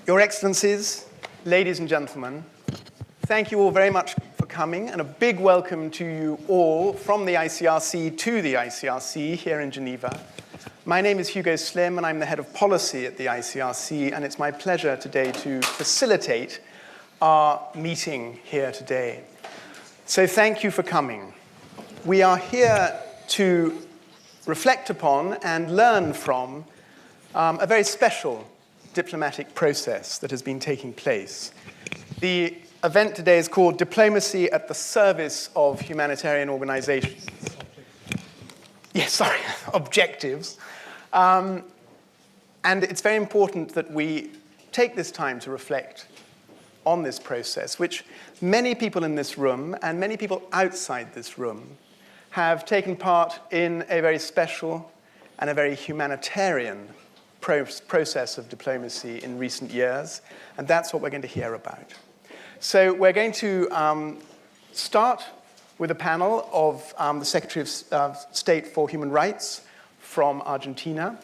Your Excellencies, ladies and gentlemen, thank you all very much for coming, and a big welcome to you all from the ICRC to the ICRC here in Geneva. My name is Hugo Slim, and I'm the head of policy at the ICRC, and it's my pleasure today to facilitate our meeting here today. So thank you for coming. We are here to reflect upon and learn from a very special diplomatic process that has been taking place. The event today is called Diplomacy at the Service of Humanitarian Organizations. Objectives. And it's very important that we take this time to reflect on this process, which many people in this room and many people outside this room have taken part in a very special and a very humanitarian process of diplomacy in recent years, and that's what we're going to hear about. So we're going to start with a panel of the Secretary of State for Human Rights from Argentina,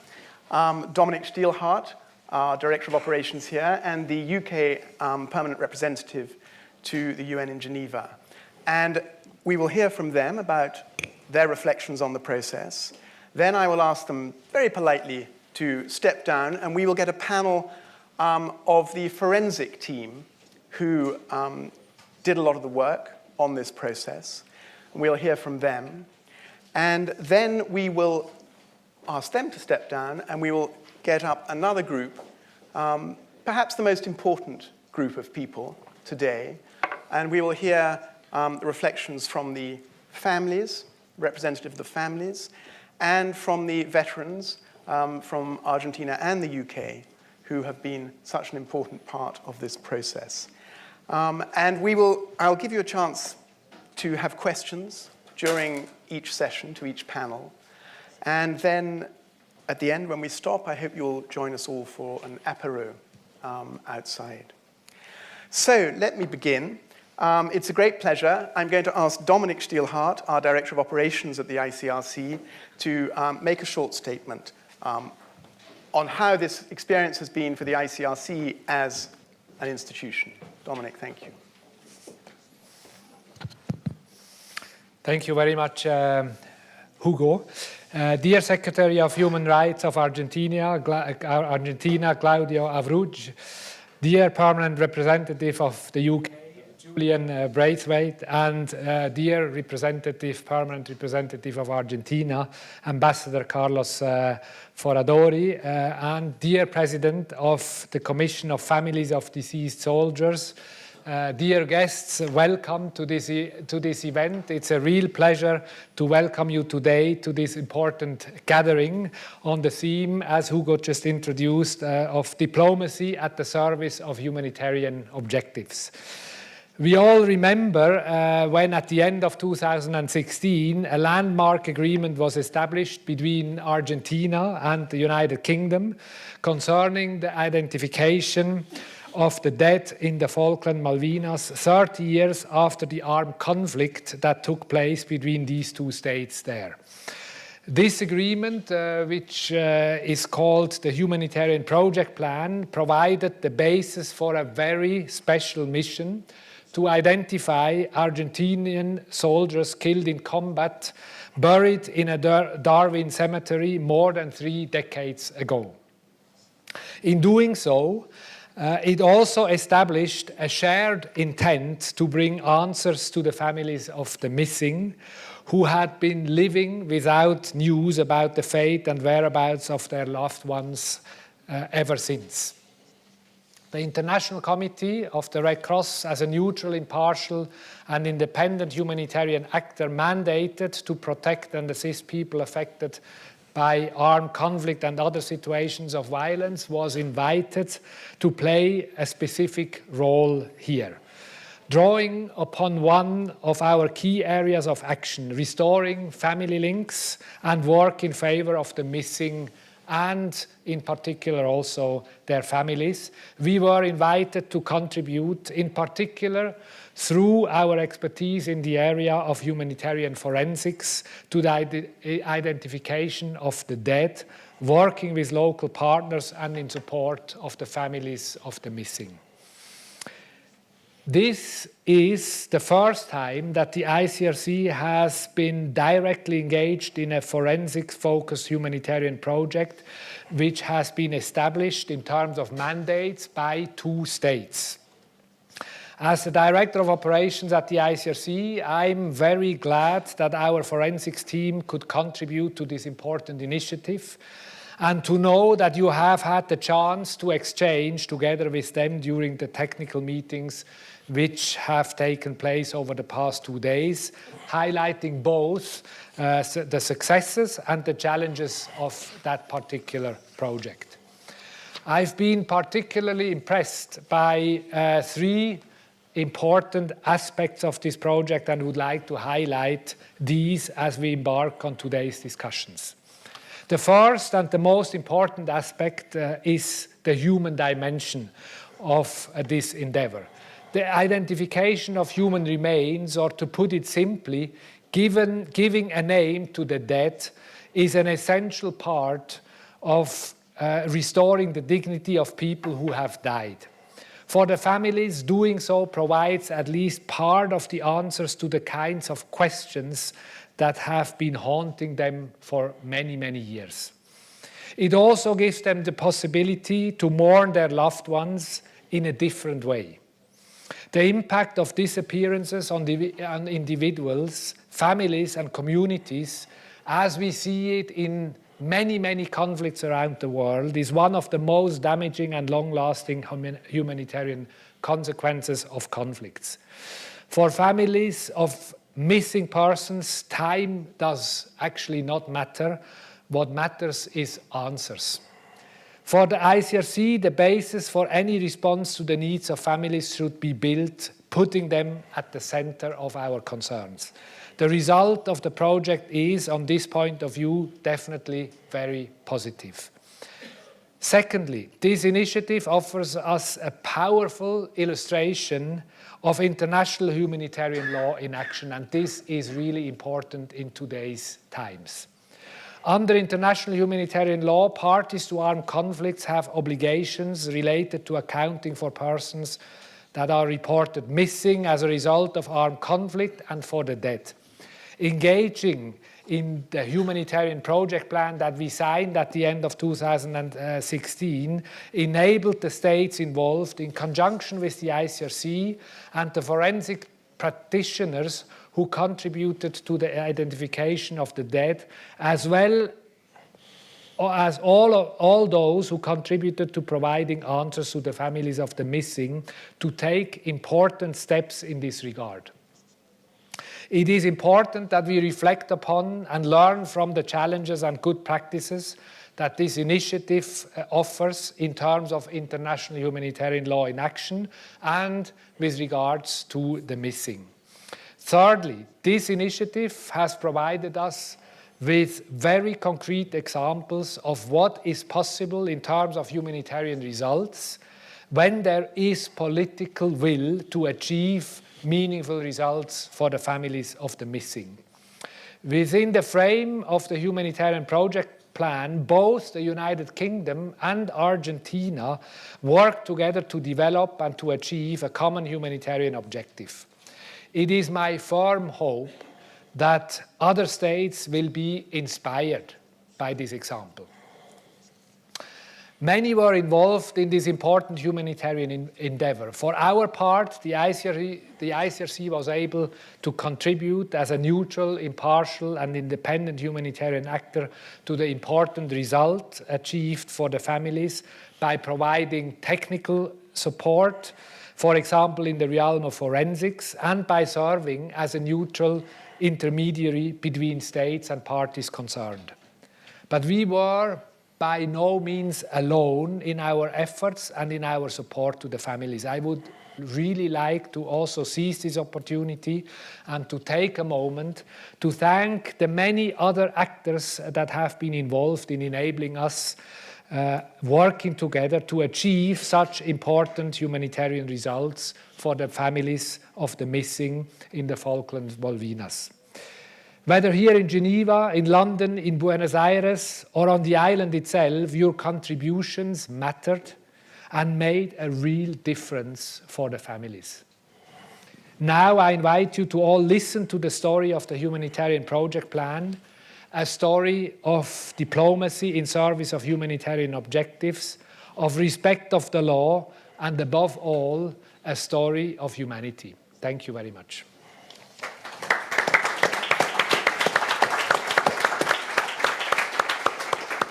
Dominic Steelhart, our Director of Operations here, and the UK Permanent Representative to the UN in Geneva. And we will hear from them about their reflections on the process. Then I will ask them very politely to step down, and we will get a panel of the forensic team who did a lot of the work on this process. We'll hear from them. And then we will ask them to step down, and we will get up another group, perhaps the most important group of people today, and we will hear the reflections from the families, representative of the families, and from the veterans from Argentina and the UK, who have been such an important part of this process. And I'll give you a chance to have questions during each session to each panel. And then at the end, when we stop, I hope you'll join us all for an apéro outside. So let me begin. It's a great pleasure. I'm going to ask Dominic Steelhart, our Director of Operations at the ICRC, to make a short statement on how this experience has been for the ICRC as an institution. Dominic, thank you. Thank you very much, Hugo. Dear Secretary of Human Rights of Argentina, Claudio Avruj, dear Permanent Representative of the UK, Julian Braithwaite, and dear Permanent Representative of Argentina, Ambassador Carlos Foradori, and dear President of the Commission of Families of Deceased Soldiers, dear guests, welcome to this event. It's a real pleasure to welcome you today to this important gathering on the theme, as Hugo just introduced, of diplomacy at the service of humanitarian objectives. We all remember when at the end of 2016 a landmark agreement was established between Argentina and the United Kingdom concerning the identification of the dead in the Falkland Malvinas 30 years after the armed conflict that took place between these two states there. This agreement, which is called the Humanitarian Project Plan, provided the basis for a very special mission to identify Argentinian soldiers killed in combat, buried in a Darwin cemetery more than 3 decades ago. In doing so, it also established a shared intent to bring answers to the families of the missing, who had been living without news about the fate and whereabouts of their loved ones ever since. The International Committee of the Red Cross, as a neutral, impartial, and independent humanitarian actor mandated to protect and assist people affected by armed conflict and other situations of violence, was invited to play a specific role here. Drawing upon one of our key areas of action, restoring family links and work in favor of the missing and in particular also their families, we were invited to contribute in particular through our expertise in the area of humanitarian forensics to the identification of the dead, working with local partners and in support of the families of the missing. This is the first time that the ICRC has been directly engaged in a forensics-focused humanitarian project, which has been established in terms of mandates by 2 states. As the Director of Operations at the ICRC, I'm very glad that our forensics team could contribute to this important initiative, and to know that you have had the chance to exchange together with them during the technical meetings which have taken place over the past 2 days, highlighting both the successes and the challenges of that particular project. I've been particularly impressed by 3 important aspects of this project and would like to highlight these as we embark on today's discussions. The first and the most important aspect is the human dimension of this endeavor. The identification of human remains, or to put it simply, giving a name to the dead, is an essential part of restoring the dignity of people who have died. For the families, doing so provides at least part of the answers to the kinds of questions that have been haunting them for many, many years. It also gives them the possibility to mourn their loved ones in a different way. The impact of disappearances on individuals, families, and communities, as we see it in many, many conflicts around the world, is one of the most damaging and long-lasting humanitarian consequences of conflicts. For families of missing persons, time does actually not matter. What matters is answers. For the ICRC, the basis for any response to the needs of families should be built, putting them at the center of our concerns. The result of the project is, on this point of view, definitely very positive. Secondly, this initiative offers us a powerful illustration of international humanitarian law in action, and this is really important in today's times. Under international humanitarian law, parties to armed conflicts have obligations related to accounting for persons that are reported missing as a result of armed conflict and for the dead. Engaging in the humanitarian project plan that we signed at the end of 2016 enabled the states involved, in conjunction with the ICRC and the forensic practitioners who contributed to the identification of the dead, as well as all those who contributed to providing answers to the families of the missing, to take important steps in this regard. It is important that we reflect upon and learn from the challenges and good practices that this initiative offers in terms of international humanitarian law in action and with regards to the missing. Thirdly, this initiative has provided us with very concrete examples of what is possible in terms of humanitarian results when there is political will to achieve meaningful results for the families of the missing. Within the frame of the humanitarian project plan, both the United Kingdom and Argentina work together to develop and to achieve a common humanitarian objective. It is my firm hope that other states will be inspired by this example. Many were involved in this important humanitarian endeavor. For our part, the ICRC was able to contribute as a neutral, impartial, and independent humanitarian actor to the important result achieved for the families by providing technical support, for example, in the realm of forensics, and by serving as a neutral intermediary between states and parties concerned. But we were by no means alone in our efforts and in our support to the families. I would really like to also seize this opportunity and to take a moment to thank the many other actors that have been involved in enabling us working together to achieve such important humanitarian results for the families of the missing in the Falkland Malvinas. Whether here in Geneva, in London, in Buenos Aires, or on the island itself, your contributions mattered and made a real difference for the families. Now I invite you to all listen to the story of the Humanitarian Project Plan, a story of diplomacy in service of humanitarian objectives, of respect of the law, and above all, a story of humanity. Thank you very much.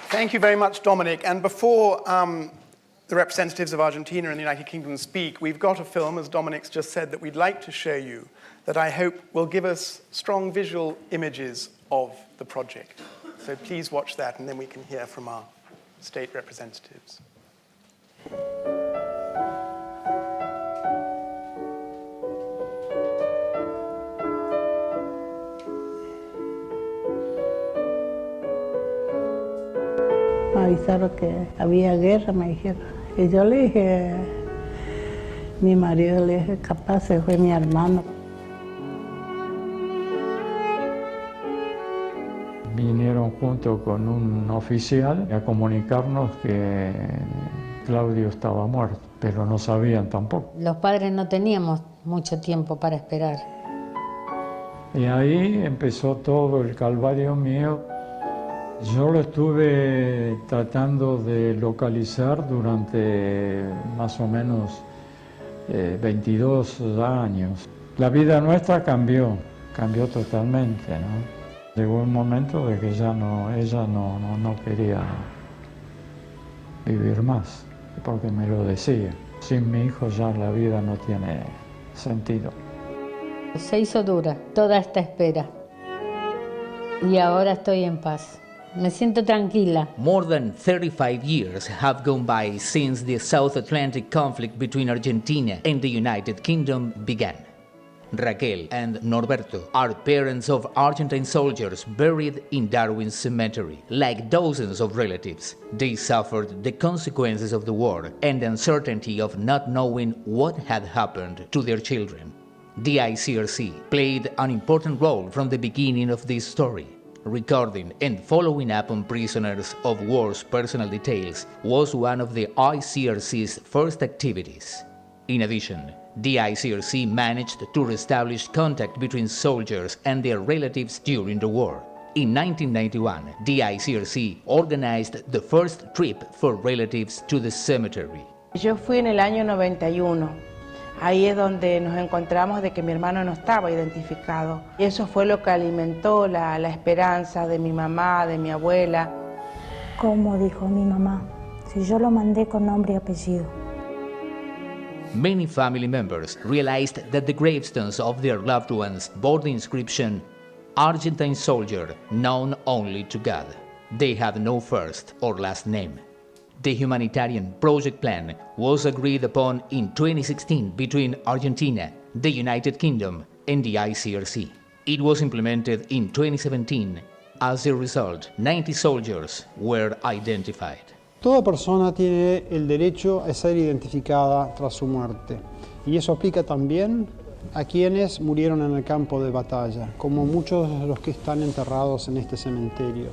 Thank you very much, Dominic. And before the representatives of Argentina and the United Kingdom speak, we've got a film, as Dominic's just said, that we'd like to show you that I hope will give us strong visual images of the project. So please watch that, and then we can hear from our state representatives. Me avisaron que había guerra, me dijeron. Y yo le dije, mi marido le dije, capaz se fue mi hermano. Vinieron junto con un oficial a comunicarnos que Claudio estaba muerto, pero no sabían tampoco. Los padres no teníamos mucho tiempo para esperar. Y ahí empezó todo el calvario mío. Yo lo estuve tratando de localizar durante más o menos 22 años. La vida nuestra cambió totalmente, ¿no? Llegó un momento de que ella no quería vivir más, porque me lo decía. Sin mi hijo ya la vida no tiene sentido. Se hizo dura toda esta espera y ahora estoy en paz. Me siento tranquila. More than 35 years have gone by since the South Atlantic conflict between Argentina and the United Kingdom began. Raquel and Norberto are parents of Argentine soldiers buried in Darwin's cemetery. Like dozens of relatives, they suffered the consequences of the war and the uncertainty of not knowing what had happened to their children. The ICRC played an important role from the beginning of this story. Recording and following up on prisoners of war's personal details was one of the ICRC's first activities. In addition, the ICRC managed to reestablish contact between soldiers and their relatives during the war. In 1991, the ICRC organized the first trip for relatives to the cemetery. Yo fui en el año 91. Ahí es donde nos encontramos de que mi hermano no estaba identificado. Y eso fue lo que alimentó la esperanza de mi mamá, de mi abuela. Como dijo mi mamá, si yo lo mandé con nombre y apellido. Many family members realized that the gravestones of their loved ones bore the inscription, Argentine soldier known only to God. They had no first or last name. The Humanitarian Project Plan was agreed upon in 2016 between Argentina, the United Kingdom, and the ICRC. It was implemented in 2017. As a result, 90 soldiers were identified. Toda persona tiene el derecho a ser identificada tras su muerte, y eso aplica también a quienes murieron en el campo de batalla, como muchos de los que están enterrados en este cementerio.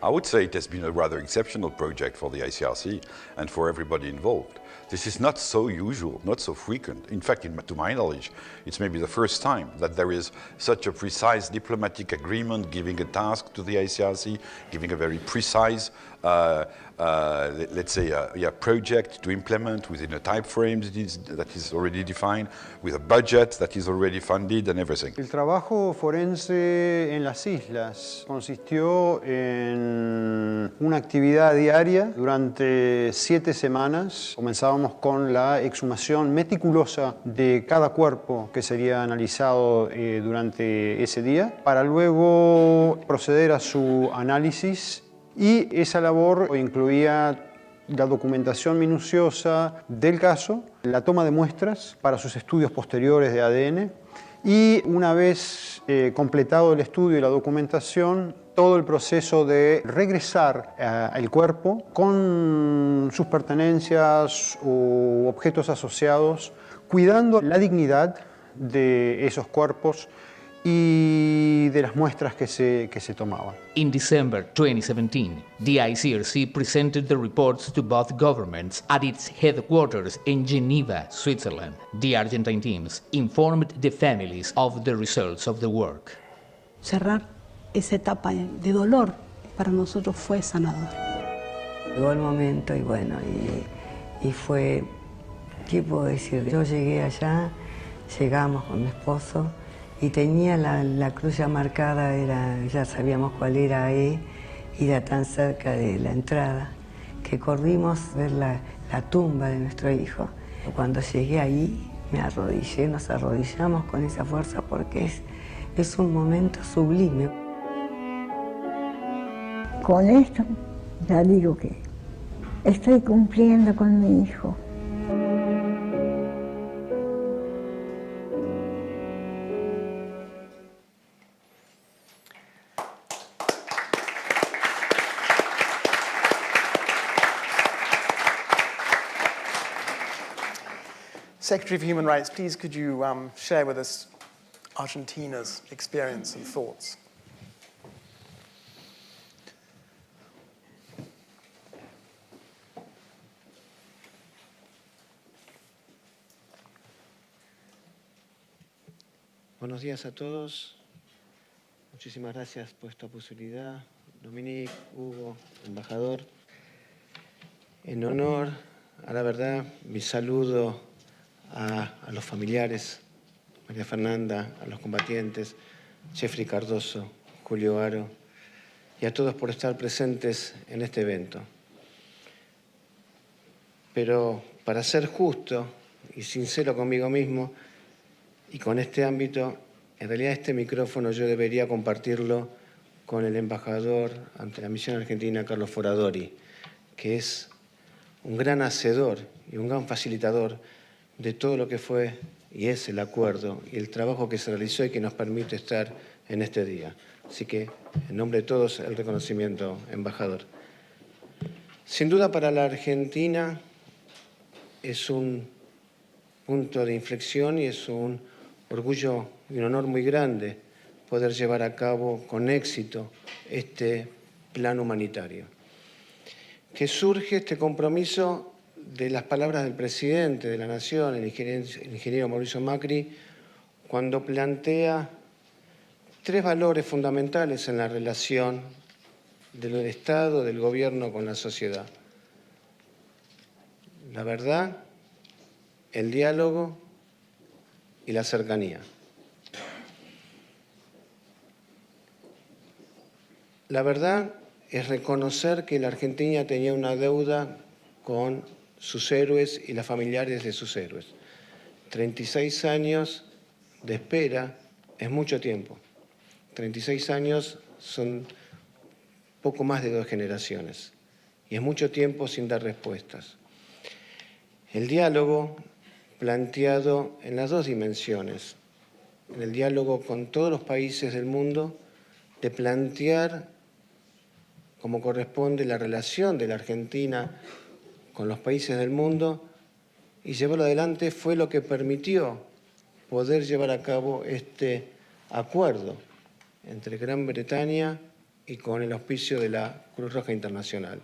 I would say it has been a rather exceptional project for the ICRC and for everybody involved. This is not so usual, not so frequent. In fact, to my knowledge, it's maybe the first time that there is such a precise diplomatic agreement giving a task to the ICRC, giving a very precise, let's say, project to implement within a time frame that is already defined, with a budget that is already funded and everything. El trabajo forense en las islas consistió en una actividad diaria durante 7 semanas. Comenzábamos con la exhumación meticulosa de cada cuerpo que sería analizado durante ese día, para luego proceder a su análisis, y esa labor incluía la documentación minuciosa del caso, la toma de muestras para sus estudios posteriores de ADN, y una vez completado el estudio y la documentación, todo el proceso de regresar al cuerpo con sus pertenencias o objetos asociados, cuidando la dignidad de esos cuerpos y de las muestras que se tomaban. In December 2017, the ICRC presented the reports to both governments at its headquarters in Geneva, Switzerland. The Argentine teams informed the families of the results of the work. Cerrar esa etapa de dolor para nosotros fue sanador. Llegó el momento y bueno, y fue, ¿qué puedo decir? Yo llegué allá, llegamos con mi esposo y tenía la cruz ya marcada, ya sabíamos cuál era ahí, y era tan cerca de la entrada que corrimos a ver la tumba de nuestro hijo. Cuando llegué ahí me arrodillé, nos arrodillamos con esa fuerza porque es un momento sublime. Con esto ya digo que estoy cumpliendo con mi hijo. Secretary for Human Rights, please could you share with us Argentina's experience and thoughts? Buenos días a todos. Muchísimas gracias por esta posibilidad. Dominique, Hugo, embajador. En honor a la verdad, mi saludo a los familiares, María Fernanda, a los combatientes, Jeffrey Cardoso, Julio Aro, y a todos por estar presentes en este evento. Pero para ser justo y sincero conmigo mismo y con este ámbito, en realidad este micrófono yo debería compartirlo con el embajador ante la Misión Argentina, Carlos Foradori, que es un gran hacedor y un gran facilitador de todo lo que fue y es el acuerdo y el trabajo que se realizó y que nos permite estar en este día. Así que, en nombre de todos, el reconocimiento, embajador. Sin duda, para la Argentina es un punto de inflexión y es un orgullo y un honor muy grande poder llevar a cabo con éxito este plan humanitario. Que surge este compromiso de las palabras del presidente de la Nación, el ingeniero Mauricio Macri, cuando plantea tres valores fundamentales en la relación del Estado, del gobierno con la sociedad. La verdad, el diálogo y la cercanía. La verdad es reconocer que la Argentina tenía una deuda con sus héroes y las familiares de sus héroes. 36 años de espera es mucho tiempo. 36 años son poco más de 2 generaciones y es mucho tiempo sin dar respuestas. El diálogo planteado en las dos dimensiones, en el diálogo con todos los países del mundo, de plantear como corresponde la relación de la Argentina con los países del mundo y llevarlo adelante fue lo que permitió poder llevar a cabo este acuerdo entre Gran Bretaña y con el auspicio de la Cruz Roja Internacional.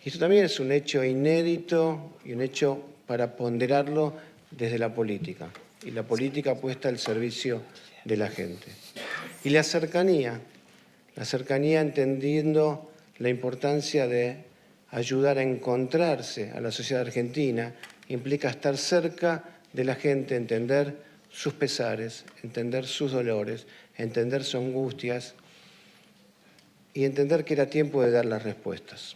Y esto también es un hecho inédito y un hecho para ponderarlo desde la política, y la política puesta al servicio de la gente. Y la cercanía entendiendo la importancia de ayudar a encontrarse a la sociedad argentina, implica estar cerca de la gente, entender sus pesares, entender sus dolores, entender sus angustias y entender que era tiempo de dar las respuestas.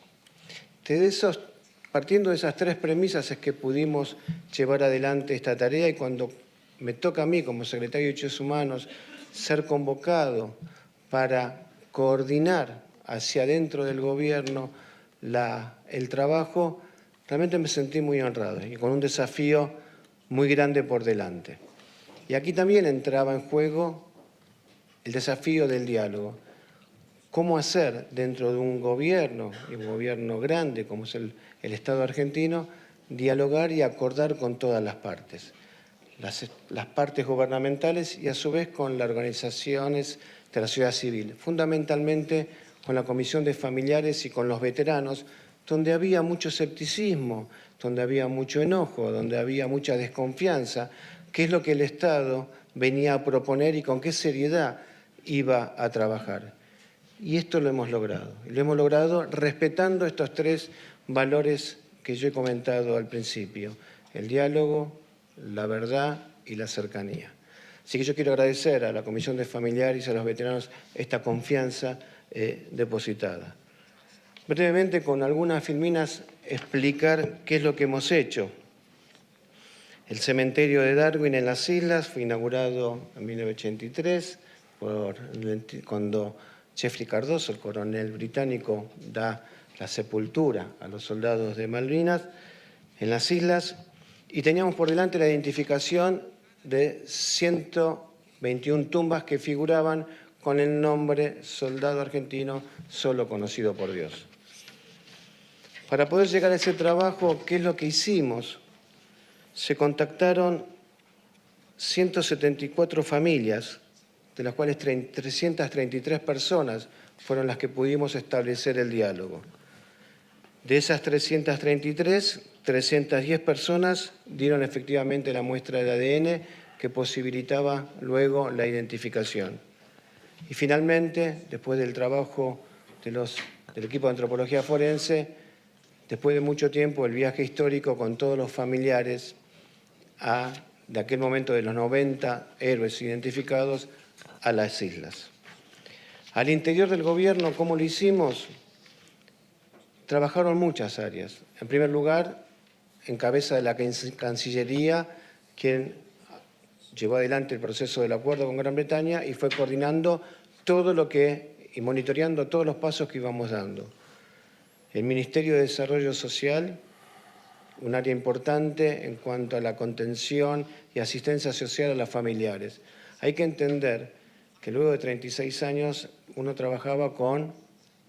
Partiendo de esas tres premisas es que pudimos llevar adelante esta tarea y cuando me toca a mí como secretario de Derechos Humanos ser convocado para coordinar hacia adentro del gobierno el trabajo, realmente me sentí muy honrado y con un desafío muy grande por delante. Y aquí también entraba en juego el desafío del diálogo. ¿Cómo hacer dentro de un gobierno, y un gobierno grande como es el Estado argentino, dialogar y acordar con todas las partes? las partes gubernamentales y a su vez con las organizaciones de la sociedad civil, fundamentalmente con la Comisión de Familiares y con los veteranos, donde había mucho escepticismo, donde había mucho enojo, donde había mucha desconfianza, qué es lo que el Estado venía a proponer y con qué seriedad iba a trabajar. Y esto lo hemos logrado. Y lo hemos logrado respetando estos tres valores que yo he comentado al principio: el diálogo, la verdad y la cercanía. Así que yo quiero agradecer a la Comisión de Familiares y a los veteranos esta confianza depositada. Brevemente, con algunas filminas, explicar qué es lo que hemos hecho. El cementerio de Darwin en las Islas fue inaugurado en 1983 cuando Jeffrey Cardoso, el coronel británico, da la sepultura a los soldados de Malvinas en las islas, y teníamos por delante la identificación de 121 tumbas que figuraban con el nombre soldado argentino solo conocido por Dios. Para poder llegar a ese trabajo, ¿qué es lo que hicimos? Se contactaron 174 familias, de las cuales 333 personas fueron las que pudimos establecer el diálogo. De esas 333, 310 personas dieron efectivamente la muestra de ADN que posibilitaba luego la identificación. Y finalmente, después del trabajo del equipo de antropología forense, después de mucho tiempo, el viaje histórico con todos los familiares de aquel momento de los 90 héroes identificados a las islas. Al interior del gobierno, ¿cómo lo hicimos? Trabajaron muchas áreas. En primer lugar, en cabeza de la Cancillería, quien llevó adelante el proceso del acuerdo con Gran Bretaña y fue coordinando y monitoreando todos los pasos que íbamos dando. El Ministerio de Desarrollo Social, un área importante en cuanto a la contención y asistencia social a los familiares. Hay que entender que luego de 36 años uno trabajaba con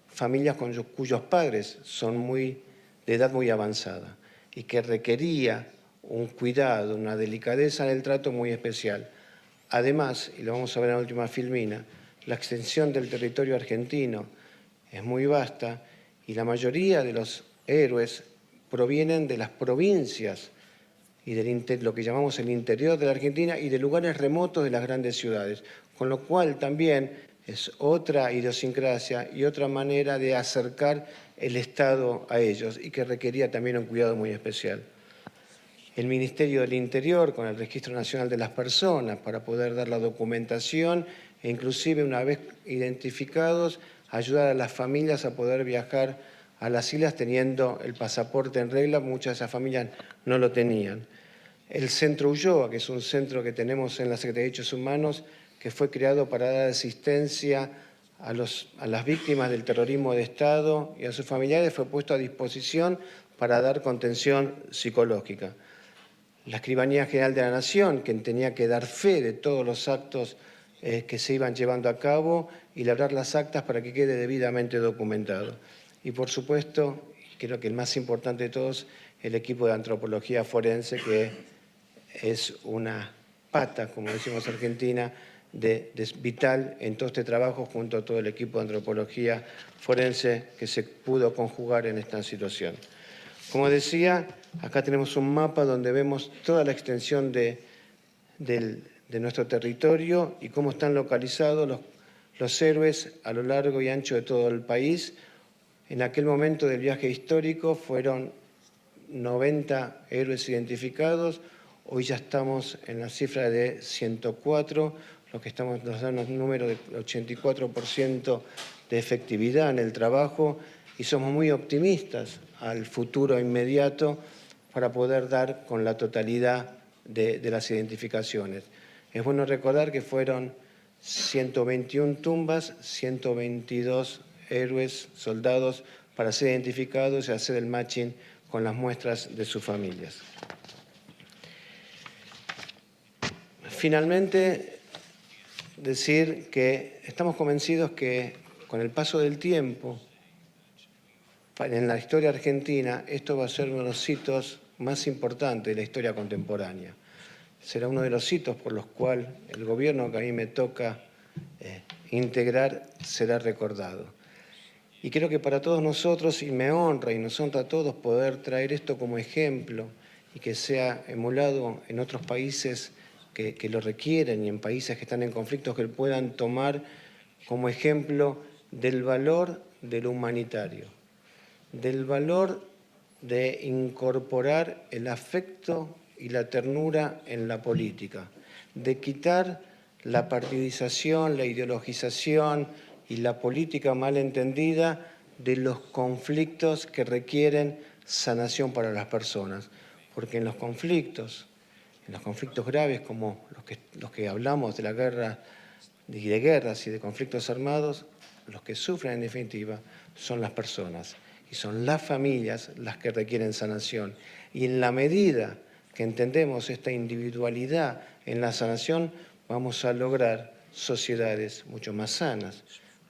familias cuyos padres son de edad muy avanzada y que requería un cuidado, una delicadeza en el trato muy especial. Además, y lo vamos a ver en la última filmina, la extensión del territorio argentino es muy vasta y la mayoría de los héroes provienen de las provincias y lo que llamamos el interior de la Argentina y de lugares remotos de las grandes ciudades, con lo cual también es otra idiosincrasia y otra manera de acercar el Estado a ellos y que requería también un cuidado muy especial. El Ministerio del Interior con el Registro Nacional de las Personas para poder dar la documentación e inclusive una vez identificados ayudar a las familias a poder viajar a las islas teniendo el pasaporte en regla, muchas de esas familias no lo tenían. El Centro Ulloa, que es un centro que tenemos en la Secretaría de Derechos Humanos, que fue creado para dar asistencia a las víctimas del terrorismo de Estado y a sus familiares, fue puesto a disposición para dar contención psicológica. La Escribanía General de la Nación, quien tenía que dar fe de todos los actos que se iban llevando a cabo y labrar las actas para que quede debidamente documentado. Y por supuesto, creo que el más importante de todos, el equipo de antropología forense, que es una pata, como decimos en Argentina, vital en todo este trabajo junto a todo el equipo de antropología forense que se pudo conjugar en esta situación. Como decía, acá tenemos un mapa donde vemos toda la extensión de nuestro territorio y cómo están localizados los héroes a lo largo y ancho de todo el país. En aquel momento del viaje histórico fueron 90 héroes identificados, hoy ya estamos en la cifra de 104, lo que nos da un número de 84% de efectividad en el trabajo y somos muy optimistas al futuro inmediato para poder dar con la totalidad de las identificaciones. Es bueno recordar que fueron 121 tumbas, 122 héroes, soldados, para ser identificados y hacer el matching con las muestras de sus familias. Finalmente, decir que estamos convencidos que con el paso del tiempo, en la historia argentina, esto va a ser uno de los hitos más importantes de la historia contemporánea. será uno de los hitos por los cuales el gobierno que a mí me toca integrar será recordado. Y creo que para todos nosotros, y me honra y nos honra a todos poder traer esto como ejemplo y que sea emulado en otros países que lo requieren y en países que están en conflictos que puedan tomar como ejemplo del valor de lo humanitario, del valor de incorporar el afecto y la ternura en la política, de quitar la partidización, la ideologización y la política mal entendida de los conflictos que requieren sanación para las personas. Porque en los conflictos graves como los que hablamos de la guerra y de guerras y de conflictos armados, los que sufren en definitiva son las personas y son las familias las que requieren sanación. Y en la medida que entendemos esta individualidad en la sanación, vamos a lograr sociedades mucho más sanas,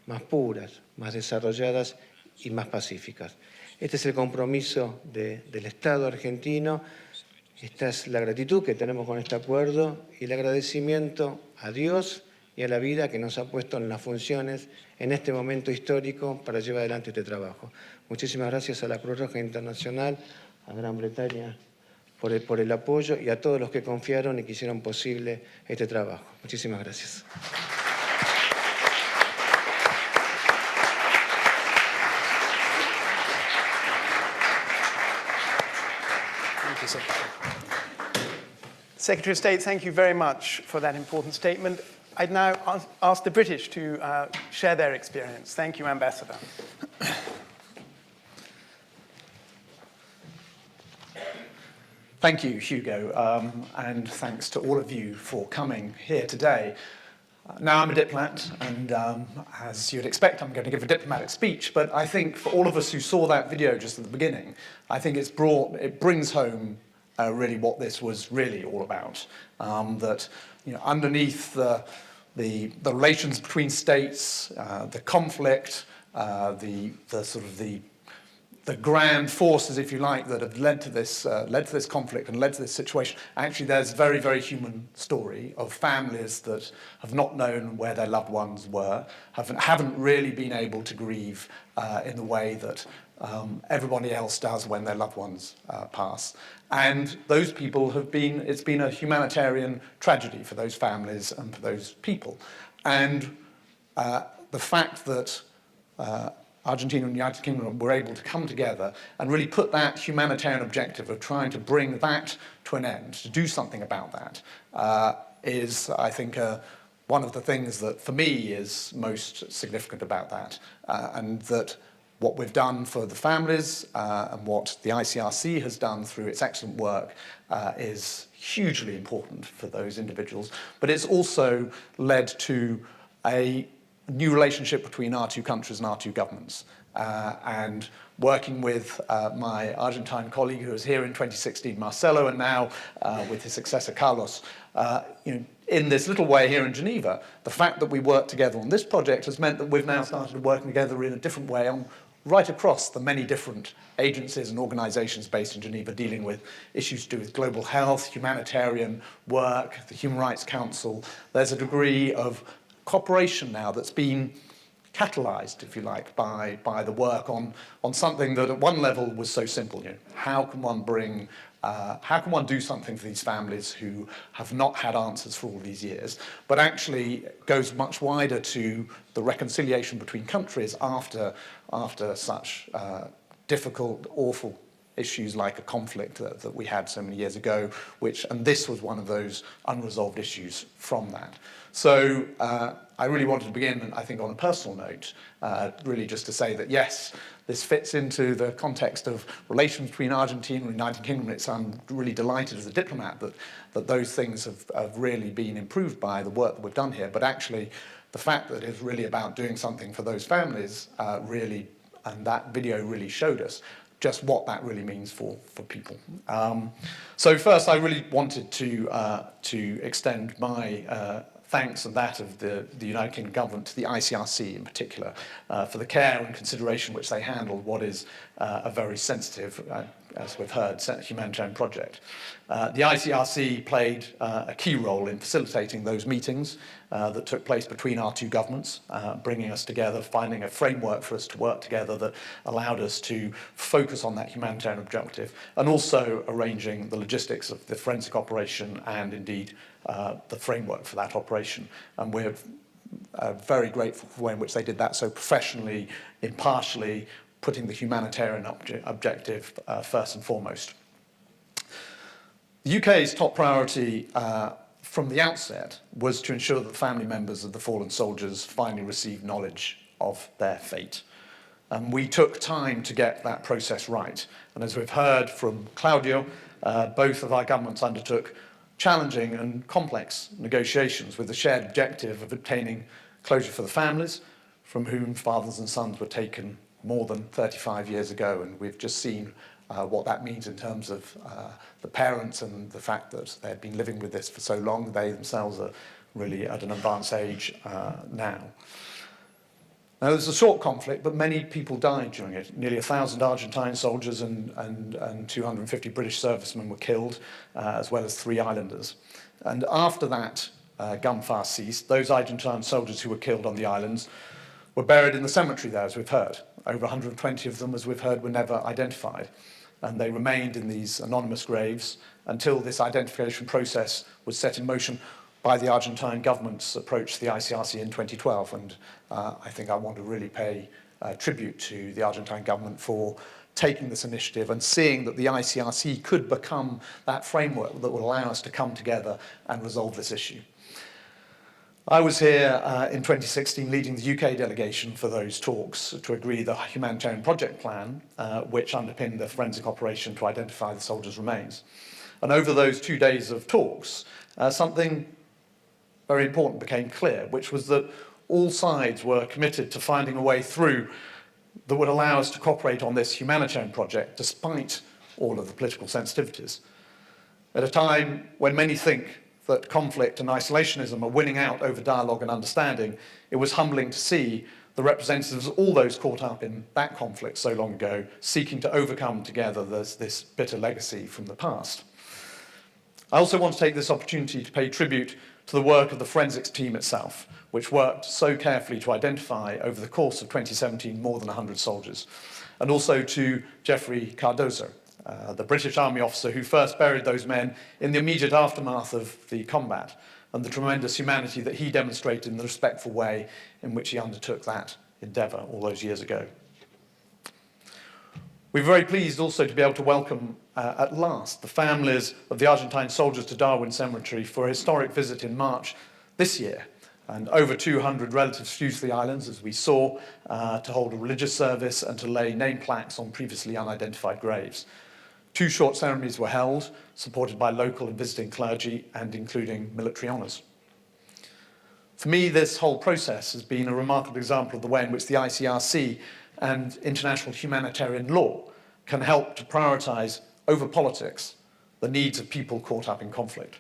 más puras, más desarrolladas y más pacíficas. Este es el compromiso del Estado argentino, esta es la gratitud que tenemos con este acuerdo y el agradecimiento a Dios y a la vida que nos ha puesto en las funciones en este momento histórico para llevar adelante este trabajo. Muchísimas gracias a la Cruz Roja Internacional, a Gran Bretaña por el apoyo y a todos los que confiaron y que hicieron posible este trabajo. Muchísimas gracias. Secretary of State, thank you very much for that important statement. I'd now ask the British to share their experience. Thank you, Ambassador. Thank you, Hugo, and thanks to all of you for coming here today. Now, I'm a diplomat, and as you'd expect, I'm going to give a diplomatic speech, but I think for all of us who saw that video just at the beginning, I think it brings home really what this was really all about. That underneath the relations between states, the conflict, the grand forces, if you like, that have led to this conflict and led to this situation. Actually, there's a very, very human story of families that have not known where their loved ones were, haven't really been able to grieve in the way that everybody else does when their loved ones pass. And those people it's been a humanitarian tragedy for those families and for those people. And the fact that Argentina and the United Kingdom were able to come together and really put that humanitarian objective of trying to bring that to an end, to do something about that, is, I think, one of the things that, for me, is most significant about that. And that what we've done for the families and what the ICRC has done through its excellent work is hugely important for those individuals. But it's also led to a new relationship between our two countries and our two governments. And working with my Argentine colleague who was here in 2016, Marcelo, and now with his successor, Carlos, in this little way here in Geneva, the fact that we work together on this project has meant that we've now started working together in a different way right across the many different agencies and organizations based in Geneva dealing with issues to do with global health, humanitarian work, the Human Rights Council. There's a degree of cooperation now that's been catalyzed, if you like, by the work on something that at one level was so simple. How can one do something for these families who have not had answers for all these years, but actually goes much wider to the reconciliation between countries after such difficult, awful issues like a conflict that we had so many years ago, and this was one of those unresolved issues from that. So I really wanted to begin, I think, on a personal note, really just to say that, yes, this fits into the context of relations between Argentina and the United Kingdom. I'm really delighted as a diplomat that those things have really been improved by the work that we've done here. But actually, the fact that it's really about doing something for those families really, and that video really showed us just what that really means for people. So first, I really wanted to extend my thanks and that of the United Kingdom government to the ICRC in particular for the care and consideration which they handled what is a very sensitive as we've heard, humanitarian project. The ICRC played a key role in facilitating those meetings that took place between our two governments, bringing us together, finding a framework for us to work together that allowed us to focus on that humanitarian objective, and also arranging the logistics of the forensic operation and indeed the framework for that operation. And we're very grateful for the way in which they did that so professionally, impartially, putting the humanitarian objective first and foremost. The UK's top priority from the outset was to ensure that the family members of the fallen soldiers finally received knowledge of their fate. And we took time to get that process right. And as we've heard from Claudio, both of our governments undertook challenging and complex negotiations with the shared objective of obtaining closure for the families from whom fathers and sons were taken more than 35 years ago. And we've just seen what that means in terms of the parents and the fact that they've been living with this for so long. They themselves are really at an advanced age now. Now, it was a short conflict, but many people died during it. Nearly 1,000 Argentine soldiers and 250 British servicemen were killed, as well as 3 islanders. And after that gunfire ceased, those Argentine soldiers who were killed on the islands were buried in the cemetery there, as we've heard. Over 120 of them, as we've heard, were never identified. And they remained in these anonymous graves until this identification process was set in motion by the Argentine government's approach to the ICRC in 2012. And I think I want to really pay tribute to the Argentine government for taking this initiative and seeing that the ICRC could become that framework that will allow us to come together and resolve this issue. I was here in 2016 leading the UK delegation for those talks to agree the humanitarian project plan, which underpinned the forensic operation to identify the soldiers' remains. And over those 2 days of talks, something very important became clear, which was that all sides were committed to finding a way through that would allow us to cooperate on this humanitarian project despite all of the political sensitivities. At a time when many think that conflict and isolationism are winning out over dialogue and understanding, it was humbling to see the representatives of all those caught up in that conflict so long ago seeking to overcome together this bitter legacy from the past. I also want to take this opportunity to pay tribute to the work of the forensics team itself, which worked so carefully to identify over the course of 2017 more than 100 soldiers, and also to Geoffrey Cardozo, the British Army officer who first buried those men in the immediate aftermath of the combat, and the tremendous humanity that he demonstrated in the respectful way in which he undertook that endeavour all those years ago. We're very pleased also to be able to welcome at last the families of the Argentine soldiers to Darwin Cemetery for a historic visit in March this year. And over 200 relatives flew to the islands, as we saw, to hold a religious service and to lay name plaques on previously unidentified graves. 2 short ceremonies were held, supported by local and visiting clergy and including military honours. For me, this whole process has been a remarkable example of the way in which the ICRC and international humanitarian law can help to prioritise over politics the needs of people caught up in conflict.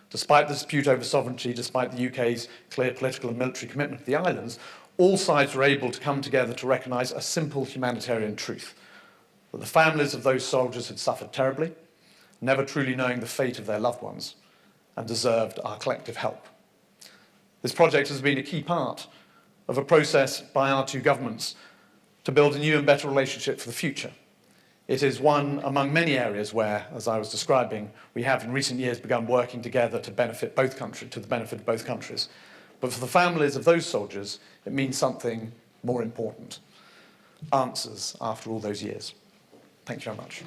Despite the dispute over sovereignty, despite the UK's clear political and military commitment to the islands, all sides were able to come together to recognise a simple humanitarian truth, that the families of those soldiers had suffered terribly, never truly knowing the fate of their loved ones, and deserved our collective help. This project has been a key part of a process by our two governments to build a new and better relationship for the future. It is one among many areas where, as I was describing, we have in recent years begun working together to benefit both countries, to the benefit of both countries. But for the families of those soldiers, it means something more important. Answers after all those years. Thank you very much.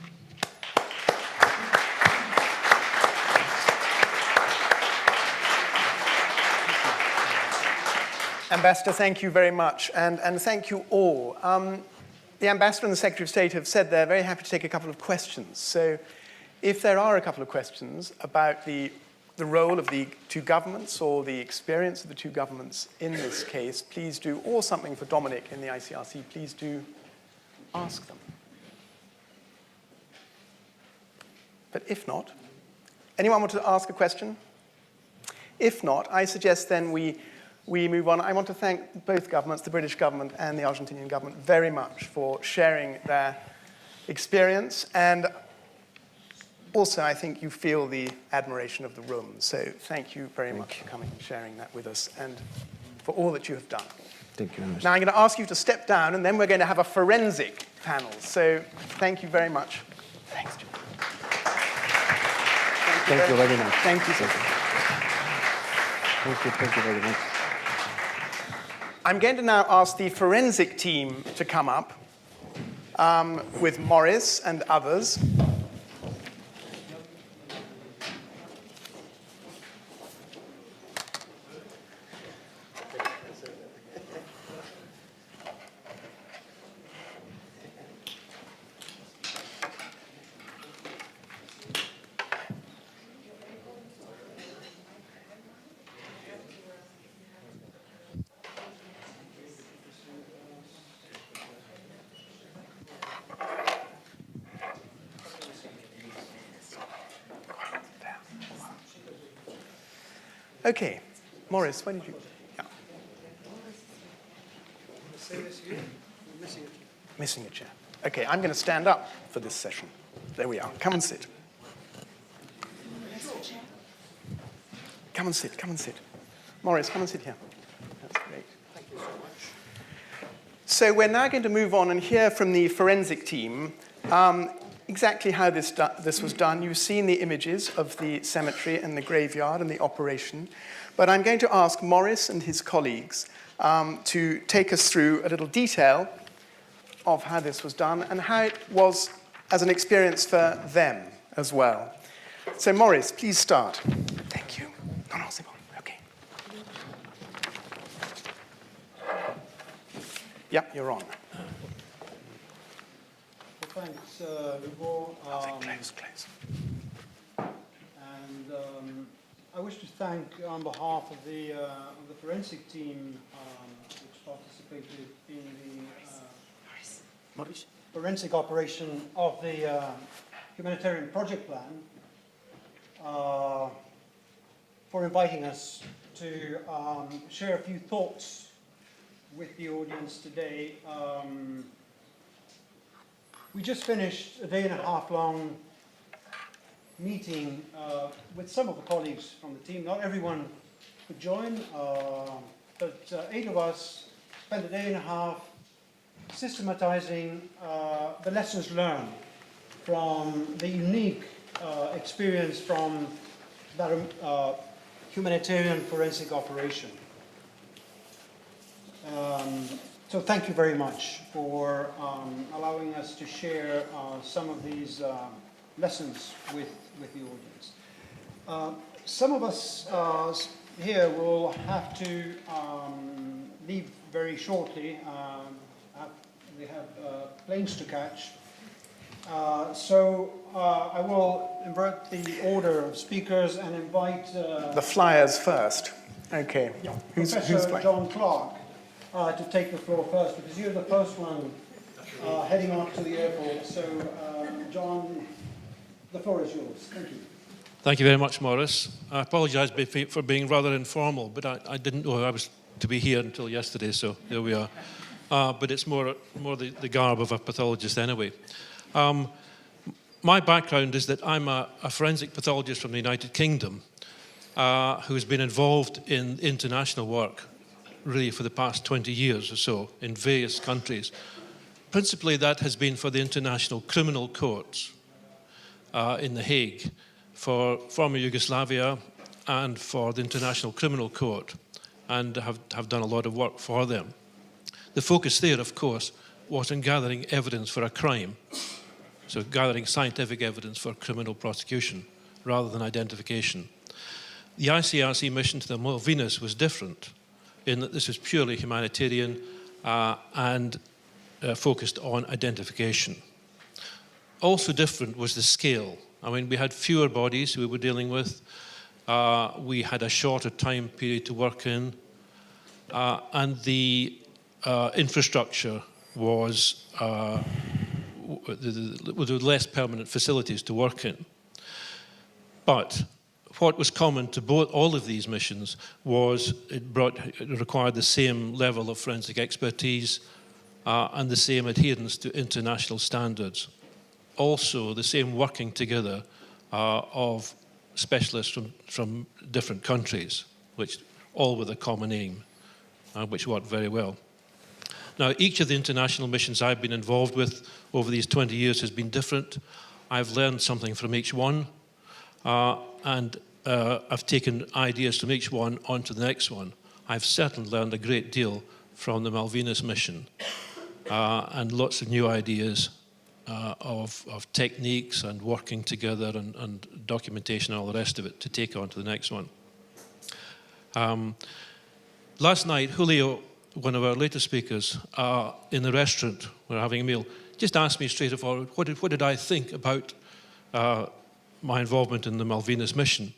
Ambassador, thank you very much, and thank you all. The Ambassador and the Secretary of State have said they're very happy to take a couple of questions. So if there are a couple of questions about the role of the two governments or the experience of the two governments in this case, please do, or something for Dominic in the ICRC, please do ask them. But if not, anyone want to ask a question? If not, I suggest then we move on. I want to thank both governments, the British government and the Argentinian government, very much for sharing their experience, and also I think you feel the admiration of the room. So thank you very much for coming and sharing that with us, and for all that you have done. Thank you very much. Now I'm going to ask you to step down, and then we're going to have a forensic panel. So thank you very much. Thanks, Jim. Thank you very much. Thank you, sir. Thank you very much. I'm going to now ask the forensic team to come up with Morris and others. Okay, Morris, why did you? Yeah. Missing a chair. Okay, I'm going to stand up for this session. There we are. Come and sit. Come and sit. Come and sit. Morris, come and sit here. That's great. Thank you so much. So we're now going to move on and hear from the forensic team exactly how this was done. You've seen the images of the cemetery and the graveyard and the operation. But I'm going to ask Morris and his colleagues to take us through a little detail of how this was done and how it was as an experience for them as well. So Morris, please start. Thank you. No, c'est bon. Okay. Yeah, you're on. Thanks, Luego. Close. And I wish to thank, on behalf of the forensic team which participated in the forensic operation of the humanitarian project plan, for inviting us to share a few thoughts with the audience today. We just finished a day-and-a-half-long meeting with some of the colleagues from the team. Not everyone could join, but 8 of us spent a day and a half systematizing the lessons learned from the unique experience from that humanitarian forensic operation. So thank you very much for allowing us to share some of these lessons with the audience. Some of us here will have to leave very shortly. We have planes to catch. So I will invert the order of speakers and invite... the flyers first. Okay. Yeah. Who's Professor John Clark to take the floor first, because you're the first one heading off to the airport. So, John, the floor is yours. Thank you. Thank you very much, Morris. I apologise for being rather informal, but I didn't know I was to be here until yesterday, so there we are. But it's more the garb of a pathologist anyway. My background is that I'm a forensic pathologist from the United Kingdom who has been involved in international work really for the past 20 years or so in various countries. Principally that has been for the International Criminal Courts in The Hague, for former Yugoslavia and for the International Criminal Court, and have done a lot of work for them. The focus there, of course, was on gathering evidence for a crime, so gathering scientific evidence for criminal prosecution rather than identification. The ICRC mission to the Malvinas was different in that this was purely humanitarian and focused on identification. Also different was the scale. I mean, we had fewer bodies we were dealing with. We had a shorter time period to work in. And the infrastructure was with less permanent facilities to work in. But what was common to all of these missions was it required the same level of forensic expertise and the same adherence to international standards. also the same working together of specialists from different countries, which all with a common aim, which worked very well. Now, each of the international missions I've been involved with over these 20 years has been different. I've learned something from each one, and I've taken ideas from each one onto the next one. I've certainly learned a great deal from the Malvinas mission, and lots of new ideas of techniques and working together and documentation and all the rest of it to take on to the next one. Last night, Julio, one of our latest speakers, in the restaurant, we were having a meal, just asked me straightforward, what did I think about my involvement in the Malvinas mission?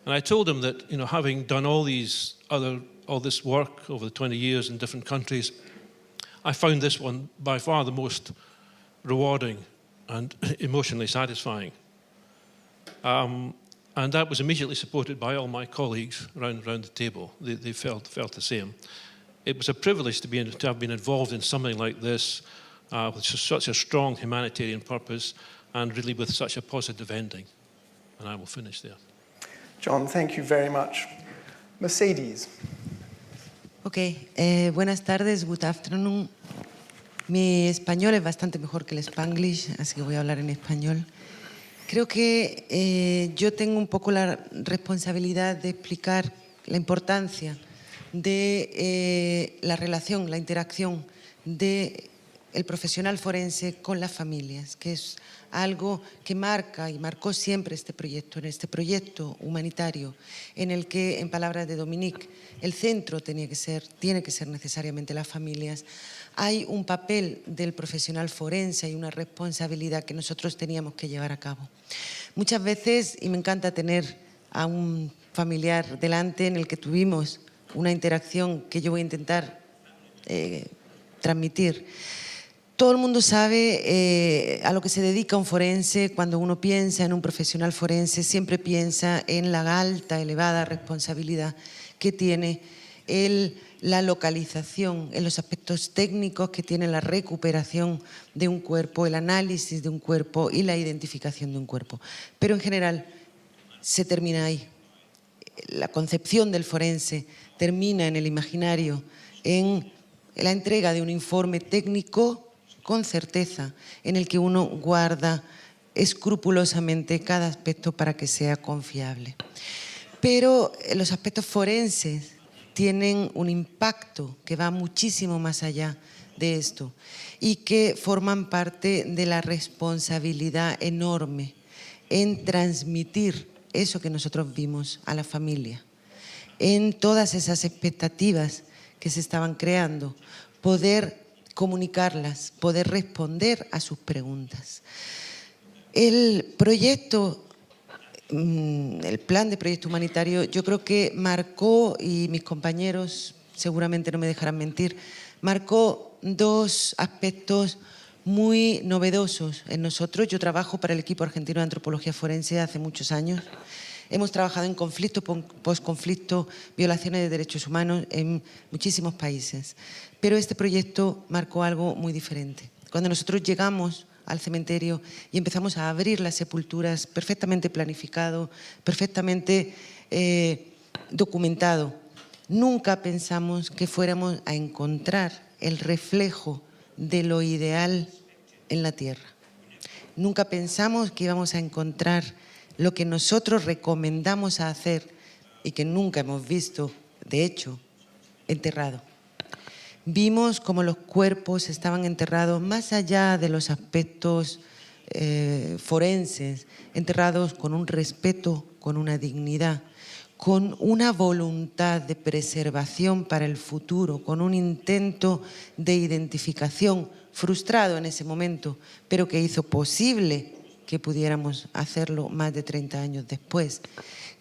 And I told him that, you know, having done all this work over the 20 years in different countries, I found this one by far the most rewarding and emotionally satisfying. And that was immediately supported by all my colleagues around the table. They felt the same. It was a privilege to have been involved in something like this with such a strong humanitarian purpose and really with such a positive ending. And I will finish there. John, thank you very much. Mercedes. Okay, buenas tardes, good afternoon. Mi español es bastante mejor que el Spanglish, así que voy a hablar en español. Creo que yo tengo un poco la responsabilidad de explicar la importancia de la relación, la interacción del profesional forense con las familias, que es algo que marca y marcó siempre este proyecto humanitario, en el que, en palabras de Dominique, el centro tiene que ser necesariamente las familias. Hay un papel del profesional forense y una responsabilidad que nosotros teníamos que llevar a cabo. Muchas veces, y me encanta tener a un familiar delante en el que tuvimos una interacción que yo voy a intentar transmitir. Todo el mundo sabe a lo que se dedica un forense. Cuando uno piensa en un profesional forense, siempre piensa en la alta, elevada responsabilidad que tiene la localización, en los aspectos técnicos que tiene la recuperación de un cuerpo, el análisis de un cuerpo y la identificación de un cuerpo. Pero en general se termina ahí. La concepción del forense termina en el imaginario, en la entrega de un informe técnico con certeza, en el que uno guarda escrupulosamente cada aspecto para que sea confiable. Pero los aspectos forenses tienen un impacto que va muchísimo más allá de esto y que forman parte de la responsabilidad enorme en transmitir eso que nosotros vimos a la familia, en todas esas expectativas que se estaban creando, poder comunicarlas, poder responder a sus preguntas. El proyecto, el Plan de Proyecto Humanitario, yo creo que marcó, y mis compañeros seguramente no me dejarán mentir, marcó dos aspectos muy novedosos en nosotros. Yo trabajo para el equipo argentino de antropología forense hace muchos años. Hemos trabajado en conflicto, posconflicto, violaciones de derechos humanos en muchísimos países. Pero este proyecto marcó algo muy diferente. Cuando nosotros llegamos al cementerio y empezamos a abrir las sepulturas, perfectamente planificado, perfectamente documentado, nunca pensamos que fuéramos a encontrar el reflejo de lo ideal en la tierra. Nunca pensamos que íbamos a encontrar lo que nosotros recomendamos a hacer y que nunca hemos visto, de hecho, enterrado. Vimos cómo los cuerpos estaban enterrados más allá de los aspectos forenses, enterrados con un respeto, con una dignidad, con una voluntad de preservación para el futuro, con un intento de identificación frustrado en ese momento, pero que hizo posible que pudiéramos hacerlo más de 30 años después,